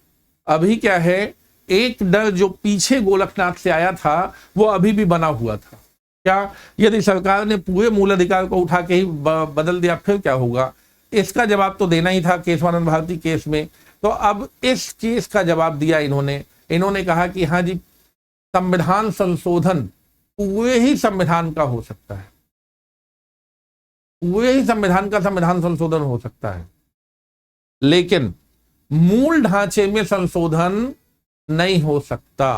अभी क्या है, एक डर जो पीछे गोरखनाथ से आया था वो अभी भी बना हुआ था। क्या यदि सरकार ने पूरे मूल अधिकार को उठा के ही बदल दिया फिर क्या होगा? इसका जवाब तो देना ही था केशवानंद भारती केस में। तो अब इस केस का जवाब दिया इन्होंने कहा कि हाँ जी, संविधान संशोधन पूरे ही संविधान का हो सकता है, पूरे ही संविधान का संविधान संशोधन हो सकता है, लेकिन मूल ढांचे में संशोधन नहीं हो सकता।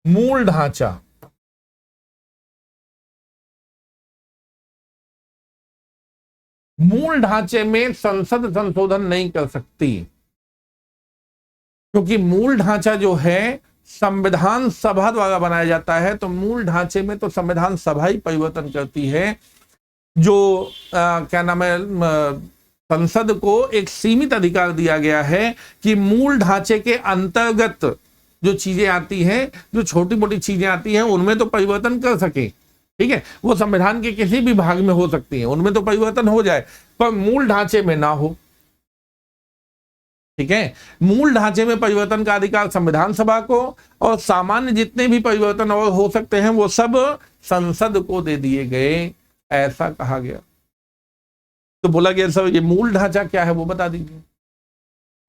मूल ढांचा, मूल ढांचे में संसद संशोधन नहीं कर सकती, क्योंकि मूल ढांचा जो है संविधान सभा द्वारा बनाया जाता है। तो मूल ढांचे में तो संविधान सभा ही परिवर्तन करती है। जो क्या नाम है, संसद को एक सीमित अधिकार दिया गया है कि मूल ढांचे के अंतर्गत जो चीजें आती हैं, जो छोटी मोटी चीजें आती हैं, उनमें तो परिवर्तन कर सके। ठीक है, वो संविधान के किसी भी भाग में हो सकती है, उनमें तो परिवर्तन हो जाए, पर मूल ढांचे में ना हो। ठीक है, मूल ढांचे में परिवर्तन का अधिकार संविधान सभा को, और सामान्य जितने भी परिवर्तन और हो सकते हैं वो सब संसद को दे दिए गए, ऐसा कहा गया। तो बोला गया सर ये मूल ढांचा क्या है वो बता दीजिए।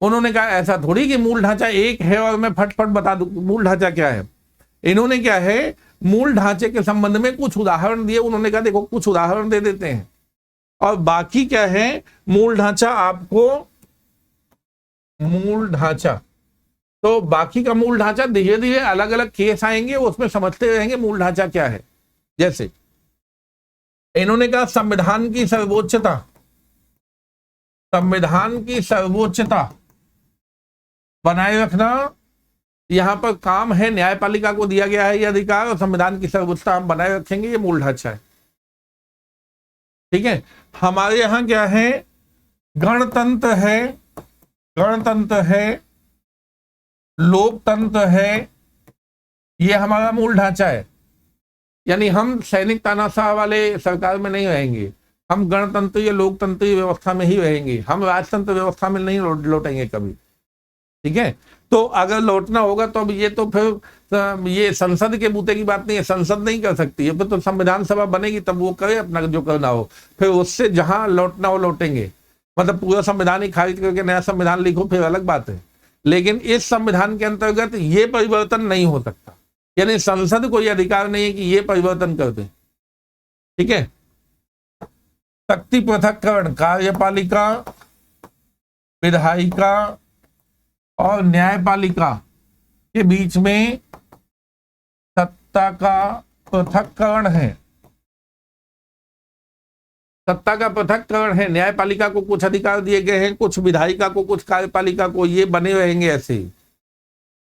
उन्होंने कहा ऐसा थोड़ी कि मूल ढांचा एक है और मैं फटफट बता दूं मूल ढांचा क्या है। इन्होंने क्या है, मूल ढांचे के संबंध में कुछ उदाहरण दिए। उन्होंने कहा देखो कुछ उदाहरण दे देते हैं, और बाकी क्या है, मूल ढांचा आपको, मूल ढांचा तो बाकी का मूल ढांचा धीरे धीरे अलग अलग केस आएंगे, उसमें समझते रहेंगे मूल ढांचा क्या है। जैसे इन्होंने कहा संविधान की सर्वोच्चता, संविधान की सर्वोच्चता बनाए रखना, यहां पर काम है, न्यायपालिका को दिया गया है यह अधिकार, और संविधान की सर्वोच्चता हम बनाए रखेंगे, ये मूल ढांचा है। ठीक है, हमारे यहां क्या है, गणतंत्र है, गणतंत्र है, लोकतंत्र है, ये हमारा मूल ढांचा है। यानी हम सैनिक तानाशाह वाले सरकार में नहीं रहेंगे, हम गणतंत्र या लोकतंत्रीय व्यवस्था में ही रहेंगे, हम राजतंत्र व्यवस्था में नहीं लौटेंगे कभी। ठीक है, तो अगर लौटना होगा तो अब ये तो फिर ये संसद के बूते की बात नहीं है, संसद नहीं कर सकती है, फिर तो संविधान सभा बनेगी तब वो करे अपना जो करना हो, फिर उससे जहां लौटना हो लौटेंगे। मतलब पूरा संविधान ही खारिज करके नया संविधान लिखो फिर अलग बात है, लेकिन इस संविधान के अंतर्गत ये परिवर्तन नहीं हो सकता। यानी संसद को यह अधिकार नहीं है कि ये परिवर्तन कर दे। ठीक है, शक्ति पृथक्करण, कार्यपालिका, विधायिका और न्यायपालिका के बीच में सत्ता का पृथक्करण है, सत्ता का पृथक्करण है। न्यायपालिका को कुछ अधिकार दिए गए हैं, कुछ विधायिका को, कुछ कार्यपालिका को, ये बने रहेंगे ऐसे ही।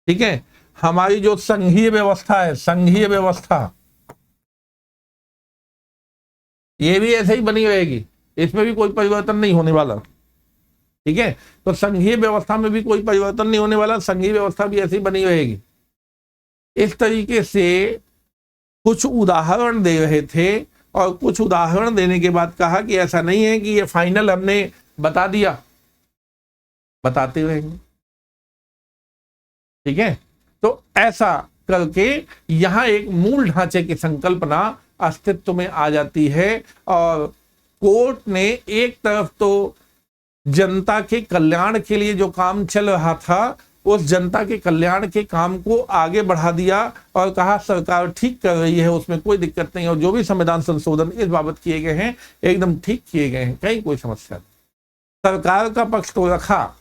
ठीक है, हमारी जो संघीय व्यवस्था है, संघीय व्यवस्था, ये भी ऐसे ही बनी रहेगी, इसमें भी कोई परिवर्तन नहीं होने वाला। ठीक है, तो संघीय व्यवस्था में भी कोई परिवर्तन नहीं होने वाला, संघीय व्यवस्था भी ऐसी बनी रहेगी। इस तरीके से कुछ उदाहरण दे रहे थे, और कुछ उदाहरण देने के बाद कहा कि ऐसा नहीं है कि ये फाइनल हमने बता दिया, बताते रहेंगे। ठीक है, तो ऐसा करके यहां एक मूल ढांचे की संकल्पना अस्तित्व में आ जाती है, और कोर्ट ने एक तरफ तो जनता के कल्याण के लिए जो काम चल रहा था, उस जनता के कल्याण के काम को आगे बढ़ा दिया और कहा सरकार ठीक कर रही है, उसमें कोई दिक्कत नहीं, और जो भी संविधान संशोधन इस बाबत किए गए हैं एकदम ठीक किए गए हैं, कहीं कोई समस्या नहीं। सरकार का पक्ष तो रखा,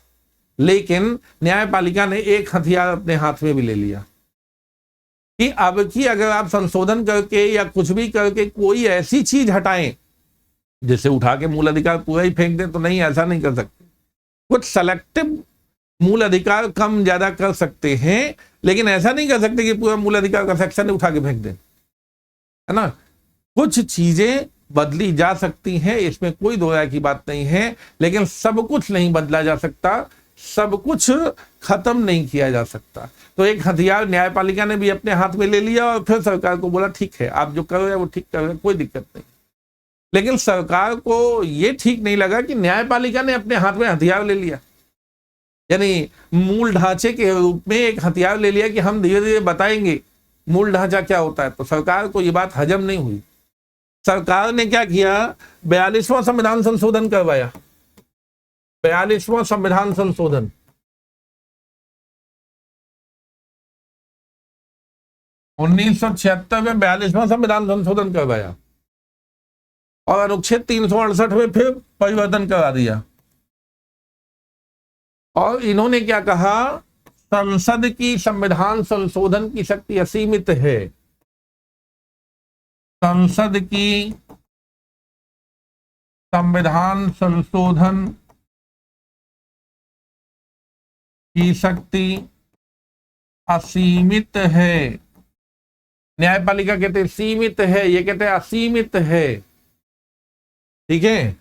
लेकिन न्यायपालिका ने एक हथियार अपने हाथ में भी ले लिया कि अब की अगर आप संशोधन करके या कुछ भी करके कोई ऐसी चीज हटाएं जैसे उठा के मूल अधिकार पूरा ही फेंक दें तो नहीं, ऐसा नहीं कर सकते। कुछ सेलेक्टिव मूल अधिकार कम ज्यादा कर सकते हैं, लेकिन ऐसा नहीं कर सकते कि पूरा मूल अधिकार का सेक्शन उठा के फेंक दें, है ना। कुछ चीजें बदली जा सकती हैं, इसमें कोई दो राय की बात नहीं है, लेकिन सब कुछ नहीं बदला जा सकता, सब कुछ खत्म नहीं किया जा सकता। तो एक हथियार न्यायपालिका ने भी अपने हाथ में ले लिया और फिर सरकार को बोला ठीक है आप जो कर रहे हैं वो ठीक कर रहे हैं, कोई दिक्कत नहीं। लेकिन सरकार को ये ठीक नहीं लगा कि न्यायपालिका ने अपने हाथ में हथियार ले लिया, यानी मूल ढांचे के रूप में एक हथियार ले लिया कि हम धीरे धीरे बताएंगे मूल ढांचा क्या होता है। तो सरकार को ये बात हजम नहीं हुई। सरकार ने क्या किया, 42वां संविधान संशोधन करवाया। 42वां संविधान संशोधन, उन्नीस सौ 76 में 42वां संविधान संशोधन करवाया और अनुच्छेद 368 में फिर परिवर्तन करा दिया। और इन्होंने क्या कहा, संसद की संविधान संशोधन की शक्ति असीमित है। संसद की संविधान संशोधन की शक्ति असीमित है। न्यायपालिका कहते हैं सीमित है, ये कहते हैं असीमित है, ठीक है।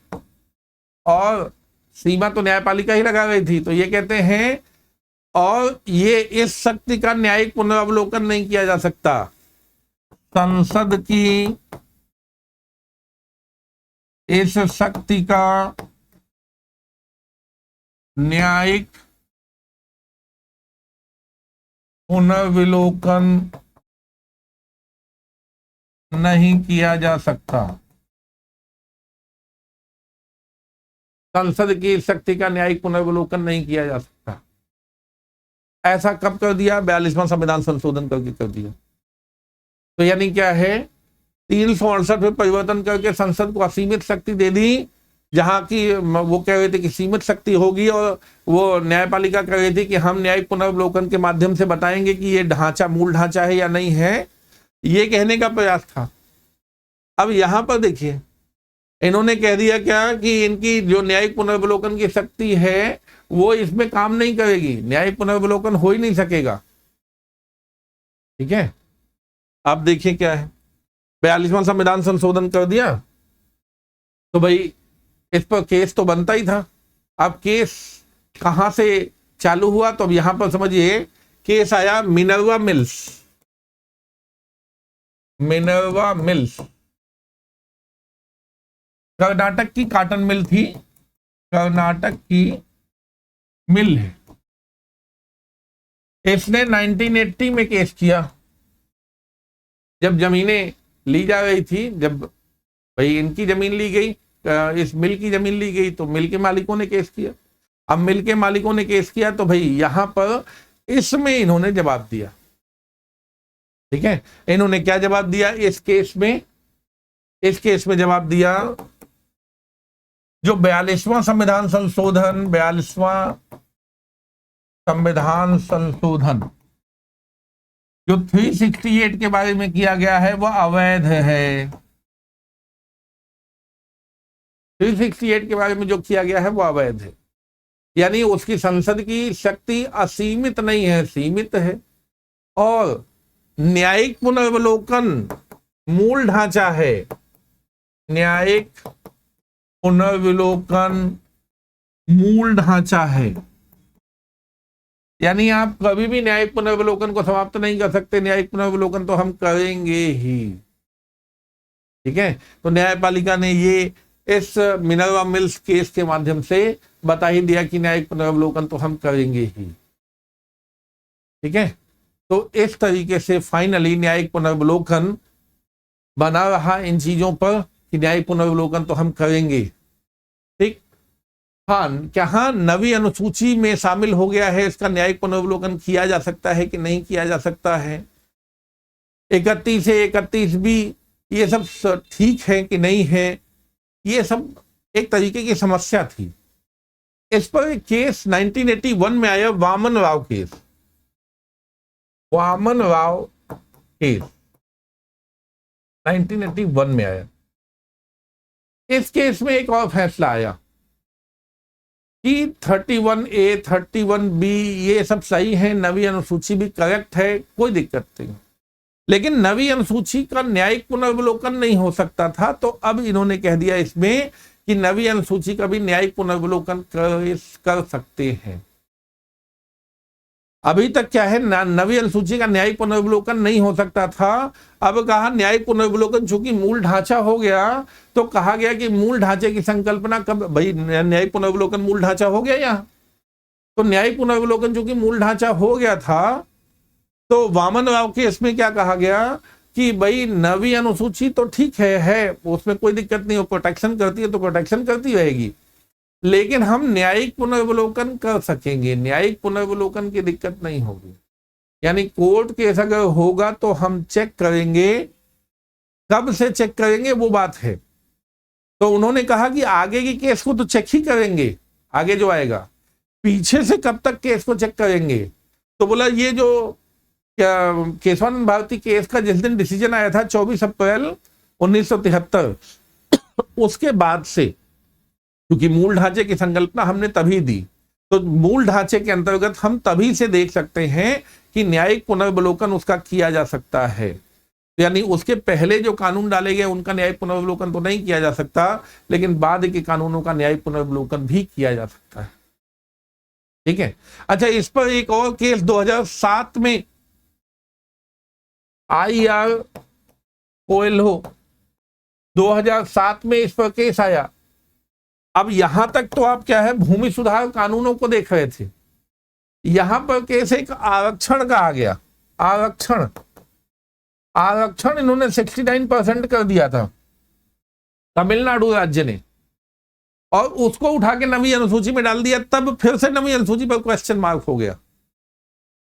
और सीमा तो न्यायपालिका ही लगा गई थी, तो ये कहते हैं और ये इस शक्ति का न्यायिक पुनरावलोकन नहीं किया जा सकता। संसद की इस शक्ति का न्यायिक पुनर्विलोकन नहीं किया जा सकता। संसद की शक्ति का न्यायिक पुनर्विलोकन नहीं किया जा सकता। ऐसा कब कर दिया, 42वां संविधान संशोधन करके कर दिया। तो यानी क्या है, 368 में परिवर्तन करके संसद को असीमित शक्ति दे दी, जहां की वो कह रहे थे कि सीमित शक्ति होगी, और वो न्यायपालिका कह रही थी कि हम न्यायिक पुनर्विलोकन के माध्यम से बताएंगे कि ये ढांचा मूल ढांचा है या नहीं है, ये कहने का प्रयास था। अब यहां पर देखिए इन्होंने कह दिया क्या कि इनकी जो न्यायिक पुनर्विलोकन की शक्ति है वो इसमें काम नहीं करेगी, न्यायिक पुनर्विलोकन हो ही नहीं सकेगा, ठीक है। अब देखिए क्या है, 42वां संविधान संशोधन कर दिया तो भाई इस पर केस तो बनता ही था। अब केस कहां से चालू हुआ, तो अब यहां पर समझिए केस आया Minerva mills. Minerva mills Karnataka की कॉटन मिल थी, कर्नाटक की मिल है। इसने 1980 में केस किया, जब जमीनें ली जा रही थी, जब भाई इनकी जमीन ली गई, इस मिल की जमीन ली गई, तो मिल के मालिकों ने केस किया। अब मिल के मालिकों ने केस किया तो भाई यहां पर इसमें इन्होंने जवाब दिया, ठीक है। इन्होंने क्या जवाब दिया इस केस में, इस केस में जवाब दिया जो 42वां संविधान संशोधन, 42वां संविधान संशोधन जो 368 के बारे में किया गया है वह अवैध है। 368 के बारे में जो किया गया है वो अवैध है, यानी उसकी संसद की शक्ति असीमित नहीं है, सीमित है। और न्यायिक पुनर्विलोकन मूल ढांचा है, न्यायिक पुनर्विलोकन मूल ढांचा है, यानी आप कभी भी न्यायिक पुनर्विलोकन को समाप्त नहीं कर सकते, न्यायिक पुनर्विलोकन तो हम करेंगे ही, ठीक है। तो न्यायपालिका ने ये इस मिनर्वा मिल्स केस के माध्यम से बता ही दिया कि न्यायिक पुनर्विलोकन तो हम करेंगे ही, ठीक है। तो इस तरीके से फाइनली न्यायिक पुनर्विलोकन बना रहा इन चीजों पर कि न्यायिक पुनर्विलोकन तो हम करेंगे, ठीक। हाँ, क्या नवी अनुसूची में शामिल हो गया है, इसका न्यायिक पुनर्विलोकन किया जा सकता है कि नहीं किया जा सकता है। 31 से 31 भी ये सब ठीक है कि नहीं है, ये सब एक तरीके की समस्या थी। इस पर एक केस 1981 में आया, वामन राव केस, वामन राव केस 1981 में आया। इस केस में एक और फैसला आया कि 31A 31B ये सब सही है, नवी अनुसूची भी करेक्ट है, कोई दिक्कत नहीं, लेकिन नवी अनुसूची का न्यायिक पुनर्विलोकन नहीं हो सकता था। तो अब इन्होंने कह दिया इसमें कि नवी अनुसूची का भी न्यायिक पुनर्विलोकन कर सकते हैं। अभी तक क्या है, नवी अनुसूची का न्यायिक पुनर्विलोकन नहीं हो सकता था। अब कहा न्यायिक पुनर्विलोकन चूंकि मूल ढांचा हो गया, तो कहा गया कि मूल ढांचे की संकल्पना कब, भाई न्यायिक पुनर्विलोकन मूल ढांचा हो गया यहाँ, तो न्यायिक पुनर्विलोकन चूंकि मूल ढांचा हो गया था, तो वामन राव के इसमें क्या कहा गया कि भाई नवी अनुसूची तो ठीक है उसमें कोई दिक्कत नहीं, हो प्रोटेक्शन करती है तो प्रोटेक्शन करती रहेगी, लेकिन हम न्यायिक पुनर्विलोकन कर सकेंगे, न्यायिक पुनर्विलोकन की दिक्कत नहीं होगी। यानी कोर्ट केस अगर होगा तो हम चेक करेंगे, कब से चेक करेंगे वो बात है। तो उन्होंने कहा कि आगे की केस को तो चेक ही करेंगे, आगे जो आएगा, पीछे से कब तक केस को चेक करेंगे। तो बोला ये जो केशवानंद भारती केस का जिस दिन डिसीजन आया था 24 अप्रैल 1973, उसके बाद से, क्योंकि मूल ढांचे की संकल्पना हमने तभी दी, तो मूल ढांचे के अंतर्गत हम तभी से देख सकते हैं कि न्यायिक पुनर्विलोकन उसका किया जा सकता है। यानी उसके पहले जो कानून डाले गए उनका न्यायिक पुनर्विलोकन तो नहीं किया जा सकता, लेकिन बाद के कानूनों का न्यायिक पुनर्विलोकन भी किया जा सकता है। ठीक है। अच्छा, इस पर एक और केस 2007 में IR कोएल्हो 2007 में इस पर केस आया। अब यहां तक तो आप क्या है, भूमि सुधार कानूनों को देख रहे थे, यहां पर केस एक आरक्षण का आ गया। आरक्षण इन्होंने 69% कर दिया था तमिलनाडु राज्य ने, और उसको उठा के नवी अनुसूची में डाल दिया। तब फिर से नवी अनुसूची पर क्वेश्चन मार्क हो गया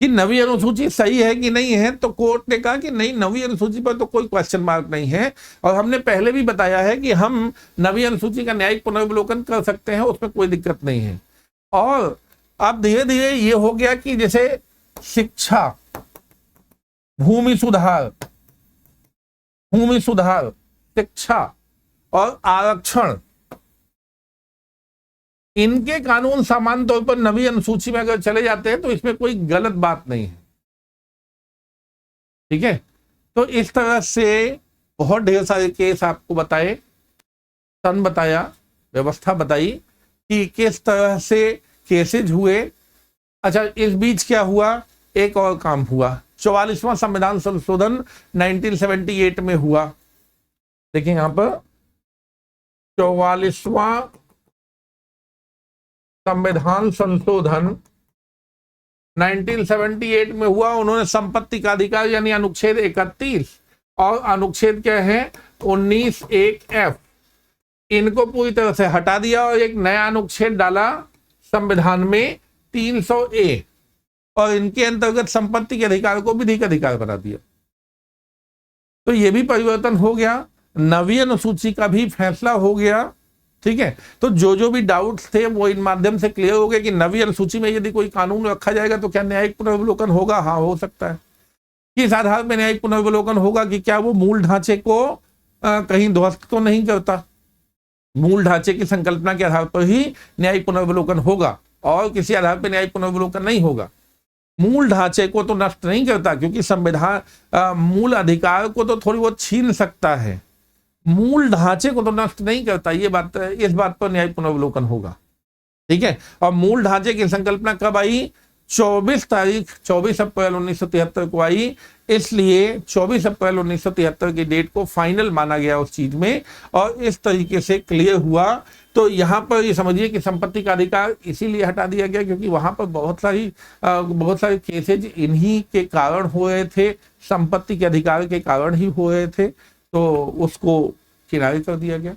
कि नवी अनुसूची सही है कि नहीं है। तो कोर्ट ने कहा कि नहीं, नवी अनुसूची पर तो कोई क्वेश्चन मार्क नहीं है, और हमने पहले भी बताया है कि हम नवी अनुसूची का न्यायिक पुनर्विलोकन कर सकते हैं, उसमें कोई दिक्कत नहीं है। और अब धीरे धीरे ये हो गया कि जैसे शिक्षा, भूमि सुधार, शिक्षा और आरक्षण, इनके कानून सामान्य तौर पर नवी अनुसूची में अगर चले जाते हैं तो इसमें कोई गलत बात नहीं है। ठीक है। तो इस तरह से बहुत ढेर सारे केस आपको बताए, सन बताया, व्यवस्था बताई कि किस तरह से केसेज हुए। अच्छा, इस बीच क्या हुआ, एक और काम हुआ, 44वां संविधान संशोधन 1978 में हुआ। देखिए यहां पर 44वां संविधान संशोधन 1978 में हुआ। उन्होंने संपत्ति का अधिकार यानी अनुच्छेद 31 और अनुच्छेद क्या है 19(1)(f), इनको पूरी तरह से हटा दिया और एक नया अनुच्छेद डाला संविधान में 300(a), और इनके अंतर्गत संपत्ति के अधिकार को विधिक अधिकार बना दिया। तो ये भी परिवर्तन हो गया, नवी अनुसूची का भी फैसला हो गया। ठीक है। तो जो भी डाउट्स थे वो इन माध्यम से क्लियर हो गए कि नवी अनुसूची में यदि कोई कानून रखा जाएगा तो क्या न्यायिक पुनर्विलोकन होगा। हाँ, हो सकता है। किस आधार पर न्यायिक पुनर्विलोकन होगा कि क्या वो मूल ढांचे को कहीं ध्वस्त तो नहीं करता, मूल ढांचे की संकल्पना के आधार पर ही न्यायिक पुनर्विलोकन होगा, और किसी आधार पर न्यायिक पुनर्विलोकन नहीं होगा। मूल ढांचे को तो नष्ट नहीं करता, क्योंकि संविधान मूल अधिकार को तो थोड़ी बहुत छीन सकता है, मूल ढांचे को तो नष्ट नहीं करता। ये बात, इस बात पर न्यायिक पुनर्विलोकन होगा। ठीक है। और मूल ढांचे की संकल्पना कब आई, 24 अप्रैल 1973 को आई, इसलिए 24 अप्रैल 1973 की डेट को फाइनल माना गया उस चीज में, और इस तरीके से क्लियर हुआ। तो यहाँ पर ये समझिए कि संपत्ति का अधिकार इसीलिए हटा दिया गया क्योंकि वहां पर बहुत सारे केसेज इन्हीं के कारण हो रहे थे, संपत्ति के अधिकार के कारण ही हो रहे थे, तो उसको किनारे कर दिया गया।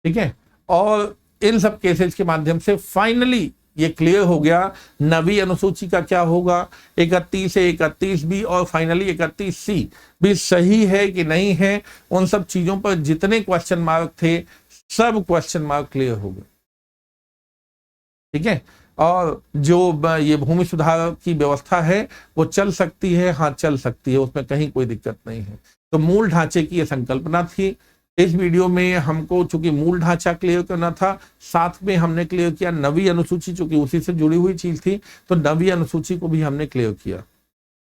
ठीक है। और इन सब केसेज के माध्यम से फाइनली ये क्लियर हो गया नवी अनुसूची का क्या होगा, 31A 31B और फाइनली 31C भी सही है कि नहीं है। उन सब चीजों पर जितने क्वेश्चन मार्क थे सब क्वेश्चन मार्क क्लियर हो गए। ठीक है। और जो ये भूमि सुधार की व्यवस्था है वो चल सकती है, हाँ चल सकती है, उसमें कहीं कोई दिक्कत नहीं है। तो मूल ढांचे की ये संकल्पना थी, इस वीडियो में हमको चूंकि मूल ढांचा क्लियर करना था, साथ में हमने क्लियर किया नवी अनुसूची, चूंकि उसी से जुड़ी हुई चीज थी, तो नवी अनुसूची को भी हमने क्लियर किया।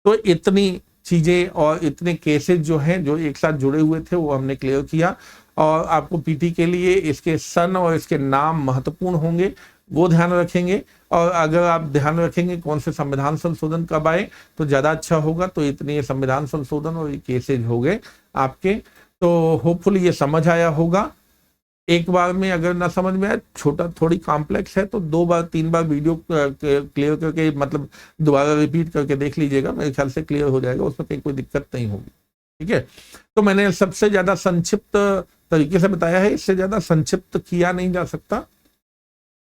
तो इतनी चीजें और इतने केसेस जो हैं जो एक साथ जुड़े हुए थे वो हमने क्लियर किया। और आपको पीटी के लिए इसके सन और इसके नाम महत्वपूर्ण होंगे, वो ध्यान रखेंगे। और अगर आप ध्यान रखेंगे कौन से संविधान संशोधन कब आए तो ज्यादा अच्छा होगा। तो इतने ये संविधान संशोधन और ये केसेज हो गए आपके, तो होपफुली ये समझ आया होगा। एक बार में अगर ना समझ में आए, छोटा थोड़ी कॉम्प्लेक्स है, तो 2 बार 3 बार वीडियो क्लियर करके, मतलब दोबारा रिपीट करके देख लीजिएगा, मेरे ख्याल से क्लियर हो जाएगा, उसमें कहीं कोई दिक्कत नहीं होगी। ठीक है, तो मैंने सबसे ज्यादा संक्षिप्त तरीके से बताया है, इससे ज्यादा संक्षिप्त किया नहीं जा सकता।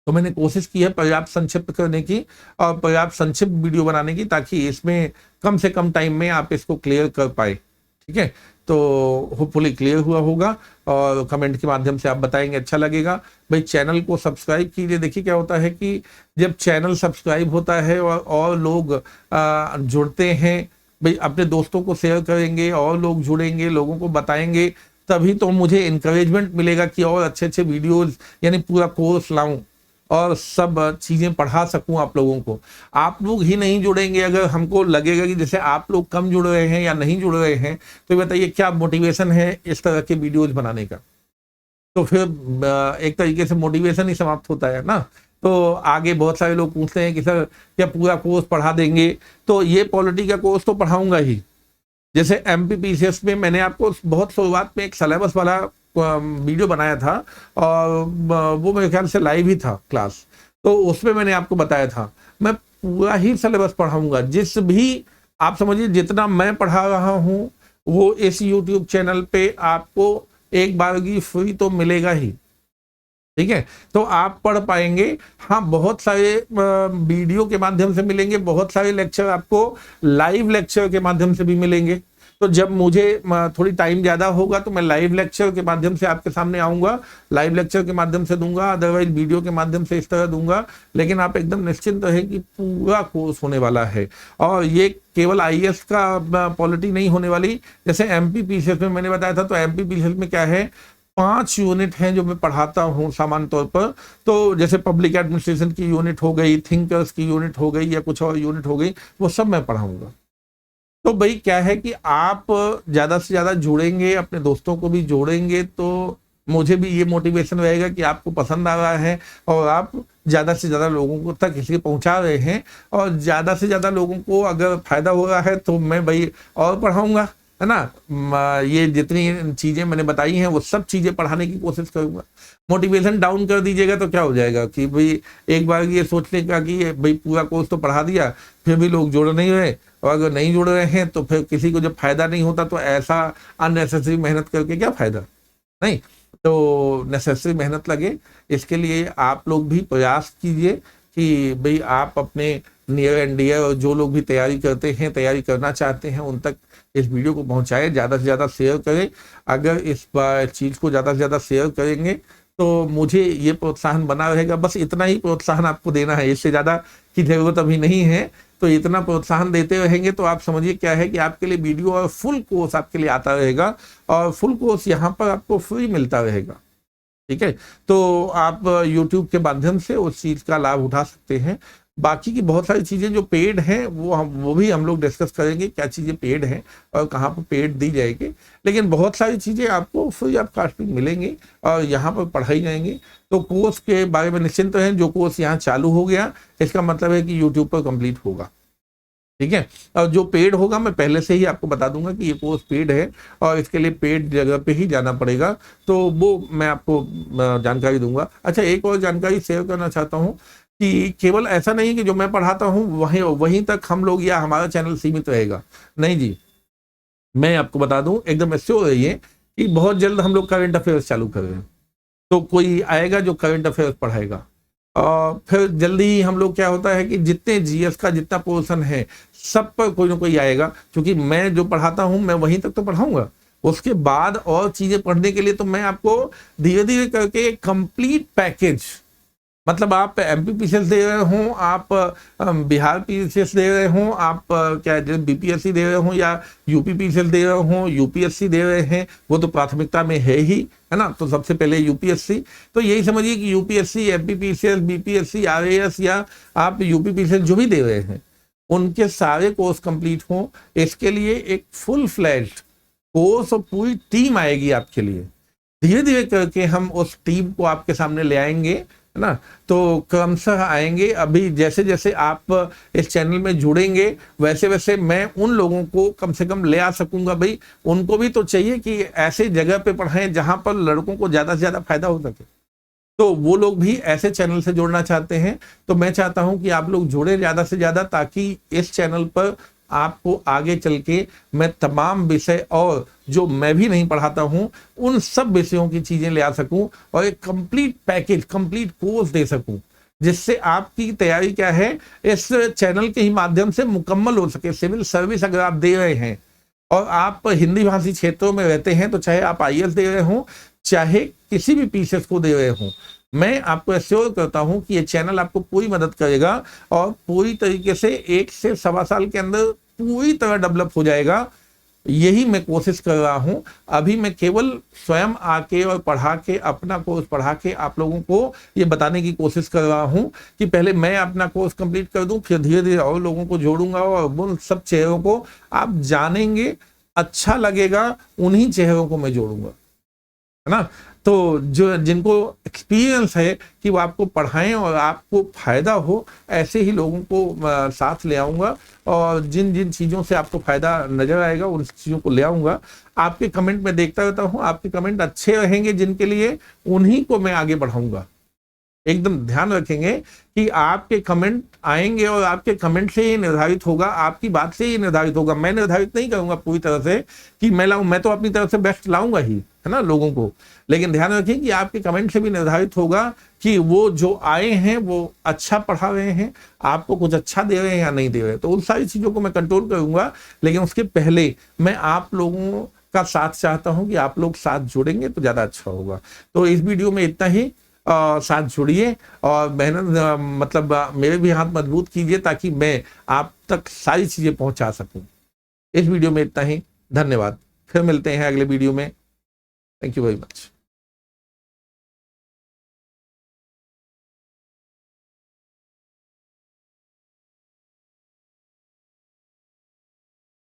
तो मैंने कोशिश की है पर्याप्त संक्षिप्त करने की और पर्याप्त संक्षिप्त वीडियो बनाने की, ताकि इसमें कम से कम टाइम में आप इसको क्लियर कर पाए। ठीक है, तो होपफुली क्लियर हुआ होगा और कमेंट के माध्यम से आप बताएंगे, अच्छा लगेगा। भाई चैनल को सब्सक्राइब कीजिए। देखिए क्या होता है कि जब चैनल सब्सक्राइब होता है और लोग जुड़ते हैं, भाई अपने दोस्तों को शेयर करेंगे और लोग जुड़ेंगे, लोगों को बताएंगे, तभी तो मुझे इंकरेजमेंट मिलेगा कि और अच्छे अच्छे वीडियोज, यानी पूरा कोर्स लाऊं और सब चीजें पढ़ा सकूं आप लोगों को। आप लोग ही नहीं जुड़ेंगे, अगर हमको लगेगा कि जैसे आप लोग कम जुड़ रहे हैं या नहीं जुड़ रहे हैं, तो बताइए क्या मोटिवेशन है इस तरह के वीडियोज बनाने का। तो फिर एक तरीके से मोटिवेशन ही समाप्त होता है ना। तो आगे बहुत सारे लोग पूछते हैं कि सर क्या पूरा कोर्स पढ़ा देंगे, तो ये पॉलिटी का कोर्स तो पढ़ाऊंगा ही। जैसे एमपीपीसीएस में मैंने आपको बहुत शुरुआत में एक सिलेबस वाला वीडियो बनाया था और वो मेरे ख्याल से लाइव ही था क्लास, तो उसमें मैंने आपको बताया था मैं पूरा ही सिलेबस पढ़ाऊंगा। जिस भी आप समझिए जितना मैं पढ़ा रहा हूं वो इस यूट्यूब चैनल पे आपको एक बार की फ्री तो मिलेगा ही। ठीक है, तो आप पढ़ पाएंगे। हाँ, बहुत सारे वीडियो के माध्यम से मिलेंगे, बहुत सारे लेक्चर आपको लाइव लेक्चर के माध्यम से भी मिलेंगे। तो जब मुझे थोड़ी टाइम ज्यादा होगा तो मैं लाइव लेक्चर के माध्यम से आपके सामने आऊंगा, लाइव लेक्चर के माध्यम से दूंगा, अदरवाइज वीडियो के माध्यम से इस तरह दूंगा। लेकिन आप एकदम निश्चिंत रहे कि पूरा कोर्स होने वाला है। और ये केवल आईएएस का पॉलिटी नहीं होने वाली, जैसे एमपीपीसीएस में मैंने बताया था, तो एमपीपीसीएस में क्या है 5 यूनिट हैं जो मैं पढ़ाता हूं सामान्य तौर पर। तो जैसे पब्लिक एडमिनिस्ट्रेशन की यूनिट हो गई, थिंकर्स की यूनिट हो गई या कुछ और यूनिट हो गई, वो सब मैं पढ़ाऊंगा। तो भाई क्या है कि आप ज्यादा से ज्यादा जुड़ेंगे, अपने दोस्तों को भी जोड़ेंगे, तो मुझे भी ये मोटिवेशन रहेगा कि आपको पसंद आ रहा है और आप ज्यादा से ज्यादा लोगों को तक इसलिए पहुंचा रहे हैं। और ज्यादा से ज्यादा लोगों को अगर फायदा हो रहा है तो मैं भाई और पढ़ाऊंगा, है ना। ये जितनी चीजें मैंने बताई हैं वो सब चीजें पढ़ाने की कोशिश करूंगा। मोटिवेशन डाउन कर दीजिएगा तो क्या हो जाएगा कि भाई एक बार ये सोचने का कि भाई पूरा कोर्स तो पढ़ा दिया, फिर भी लोग जुड़ नहीं रहे, और अगर नहीं जुड़ रहे हैं तो फिर किसी को जब फायदा नहीं होता तो ऐसा अननेसेसरी मेहनत करके क्या फायदा। नहीं, तो नेसेसरी मेहनत लगे, इसके लिए आप लोग भी प्रयास कीजिए कि भाई आप अपने नियर एंड डियर और जो लोग भी तैयारी करते हैं, तैयारी करना चाहते हैं, उन तक इस वीडियो को पहुंचाएं, ज़्यादा से ज़्यादा शेयर करें। अगर इस चीज़ को ज़्यादा से ज़्यादा शेयर करेंगे तो मुझे ये प्रोत्साहन बना रहेगा। बस इतना ही प्रोत्साहन आपको देना है, इससे ज़्यादा की जरूरत अभी नहीं है। तो इतना प्रोत्साहन देते रहेंगे तो आप समझिए क्या है कि आपके लिए वीडियो और फुल कोर्स आपके लिए आता रहेगा, और फुल कोर्स यहाँ पर आपको फ्री मिलता रहेगा। ठीक है, तो आप YouTube के माध्यम से उस चीज का लाभ उठा सकते हैं। बाकी की बहुत सारी चीजें जो पेड हैं वो भी हम लोग डिस्कस करेंगे, क्या चीजें पेड हैं और कहाँ पर पेड दी जाएगी। लेकिन बहुत सारी चीजें आपको फ्री ऑफ कॉस्ट मिलेंगी और यहाँ पर पढ़ाई जाएंगी। तो कोर्स के बारे में निश्चिंत रहें, जो कोर्स यहाँ चालू हो गया इसका मतलब है कि यूट्यूब पर कंप्लीट होगा। ठीक है, और जो पेड होगा मैं पहले से ही आपको बता दूंगा कि ये कोर्स पेड है और इसके लिए पेड जगह पे ही जाना पड़ेगा, तो वो मैं आपको जानकारी दूंगा। अच्छा, एक और जानकारी शेयर करना चाहता हूँ कि केवल ऐसा नहीं कि जो मैं पढ़ाता हूँ वहीं तक हम लोग या हमारा चैनल सीमित रहेगा। नहीं जी, मैं आपको बता दूं, एकदम श्योर रहिए कि बहुत जल्द हम लोग करंट अफेयर्स चालू कर रहे हैं। तो कोई आएगा जो करंट अफेयर्स पढ़ाएगा, और फिर जल्दी ही हम लोग क्या होता है कि जितने जीएस का जितना पोर्शन है सब पर कोई ना कोई आएगा, क्योंकि मैं जो पढ़ाता हूं मैं वहीं तक तो पढ़ाऊंगा। उसके बाद और चीजें पढ़ने के लिए तो मैं आपको धीरे धीरे करके कंप्लीट पैकेज मतलब आप एमपी पीसीएस दे रहे हों, आप बिहार पीसीएस दे रहे हों, आप क्या बीपीएससी दे रहे हों या यूपी पीसीएस दे रहे हों, यूपीएससी दे रहे हैं, वो तो प्राथमिकता में है ना। तो सबसे पहले यूपीएससी, तो यही समझिए कि UPSC, MP PCS, BPSC, RAS या आप यूपी पीसीएस जो भी दे रहे हैं, उनके सारे कोर्स कंप्लीट हों। इसके लिए एक फुल फ्लैश्ड कोर्स और पूरी टीम आएगी आपके लिए। धीरे धीरे करके हम उस टीम को आपके सामने ले आएंगे, है ना। तो क्रमशः आएंगे। अभी जैसे जैसे आप इस चैनल में जुड़ेंगे वैसे वैसे मैं उन लोगों को कम से कम ले आ सकूंगा। भाई उनको भी तो चाहिए कि ऐसे जगह पे पढ़ाएं जहां पर लड़कों को ज्यादा से ज्यादा फायदा हो सके। तो वो लोग भी ऐसे चैनल से जुड़ना चाहते हैं। तो मैं चाहता हूं कि आप लोग जुड़े ज्यादा से ज्यादा, ताकि इस चैनल पर आपको आगे चल के मैं तमाम विषय और जो मैं भी नहीं पढ़ाता हूं उन सब विषयों की चीजें ले आ सकूं और एक कंप्लीट पैकेज, कंप्लीट कोर्स दे सकूं, जिससे आपकी तैयारी क्या है इस चैनल के ही माध्यम से मुकम्मल हो सके। सिविल सर्विस अगर आप दे रहे हैं और आप हिंदी भाषी क्षेत्रों में रहते हैं, तो चाहे आप आईएएस दे रहे हो, चाहे किसी भी पीसीएस को दे रहे हो, मैं आपको एश्योर करता हूं कि ये चैनल आपको पूरी मदद करेगा और पूरी तरीके से 1 से सवा साल के अंदर पूरी तरह डेवलप हो जाएगा। यही मैं कोशिश कर रहा हूं। अभी मैं केवल स्वयं आके और पढ़ा के, अपना कोर्स पढ़ा के आप लोगों को ये बताने की कोशिश कर रहा हूं कि पहले मैं अपना कोर्स कंप्लीट कर दूं, फिर धीरे धीरे और लोगों को जोड़ूंगा और उन सब चेहरों को आप जानेंगे, अच्छा लगेगा, उन्हीं चेहरों को मैं जोड़ूंगा, है ना। तो जो जिनको एक्सपीरियंस है कि वो आपको पढ़ाएं और आपको फायदा हो, ऐसे ही लोगों को साथ ले आऊंगा और जिन जिन चीज़ों से आपको फायदा नजर आएगा उन चीज़ों को ले आऊंगा। आपके कमेंट में देखता रहता हूं, आपके कमेंट अच्छे रहेंगे जिनके लिए, उन्हीं को मैं आगे बढ़ाऊंगा। एकदम ध्यान रखेंगे कि आपके कमेंट आएंगे और आपके कमेंट से ही निर्धारित होगा, आपकी बात से ही निर्धारित होगा। मैं निर्धारित नहीं करूंगा पूरी तरह से कि मैं लाऊं, मैं तो अपनी तरफ से बेस्ट लाऊंगा ही, है ना, लोगों को। लेकिन ध्यान रखें कि आपके कमेंट से भी निर्धारित होगा कि वो जो आए हैं वो अच्छा पढ़ा रहे हैं, आपको कुछ अच्छा दे रहे हैं या नहीं दे रहे हैं। तो उन सारी चीजों को मैं कंट्रोल करूंगा। लेकिन उसके पहले मैं आप लोगों का साथ चाहता हूं कि आप लोग साथ जुड़ेंगे तो ज्यादा अच्छा होगा। तो इस वीडियो में इतना ही। साथ जुड़िए और मेहनत मतलब मेरे भी हाथ मजबूत कीजिए ताकि मैं आप तक सारी चीजें पहुंचा सकूं। इस वीडियो में इतना ही। धन्यवाद। फिर मिलते हैं अगले वीडियो में। Thank you very much.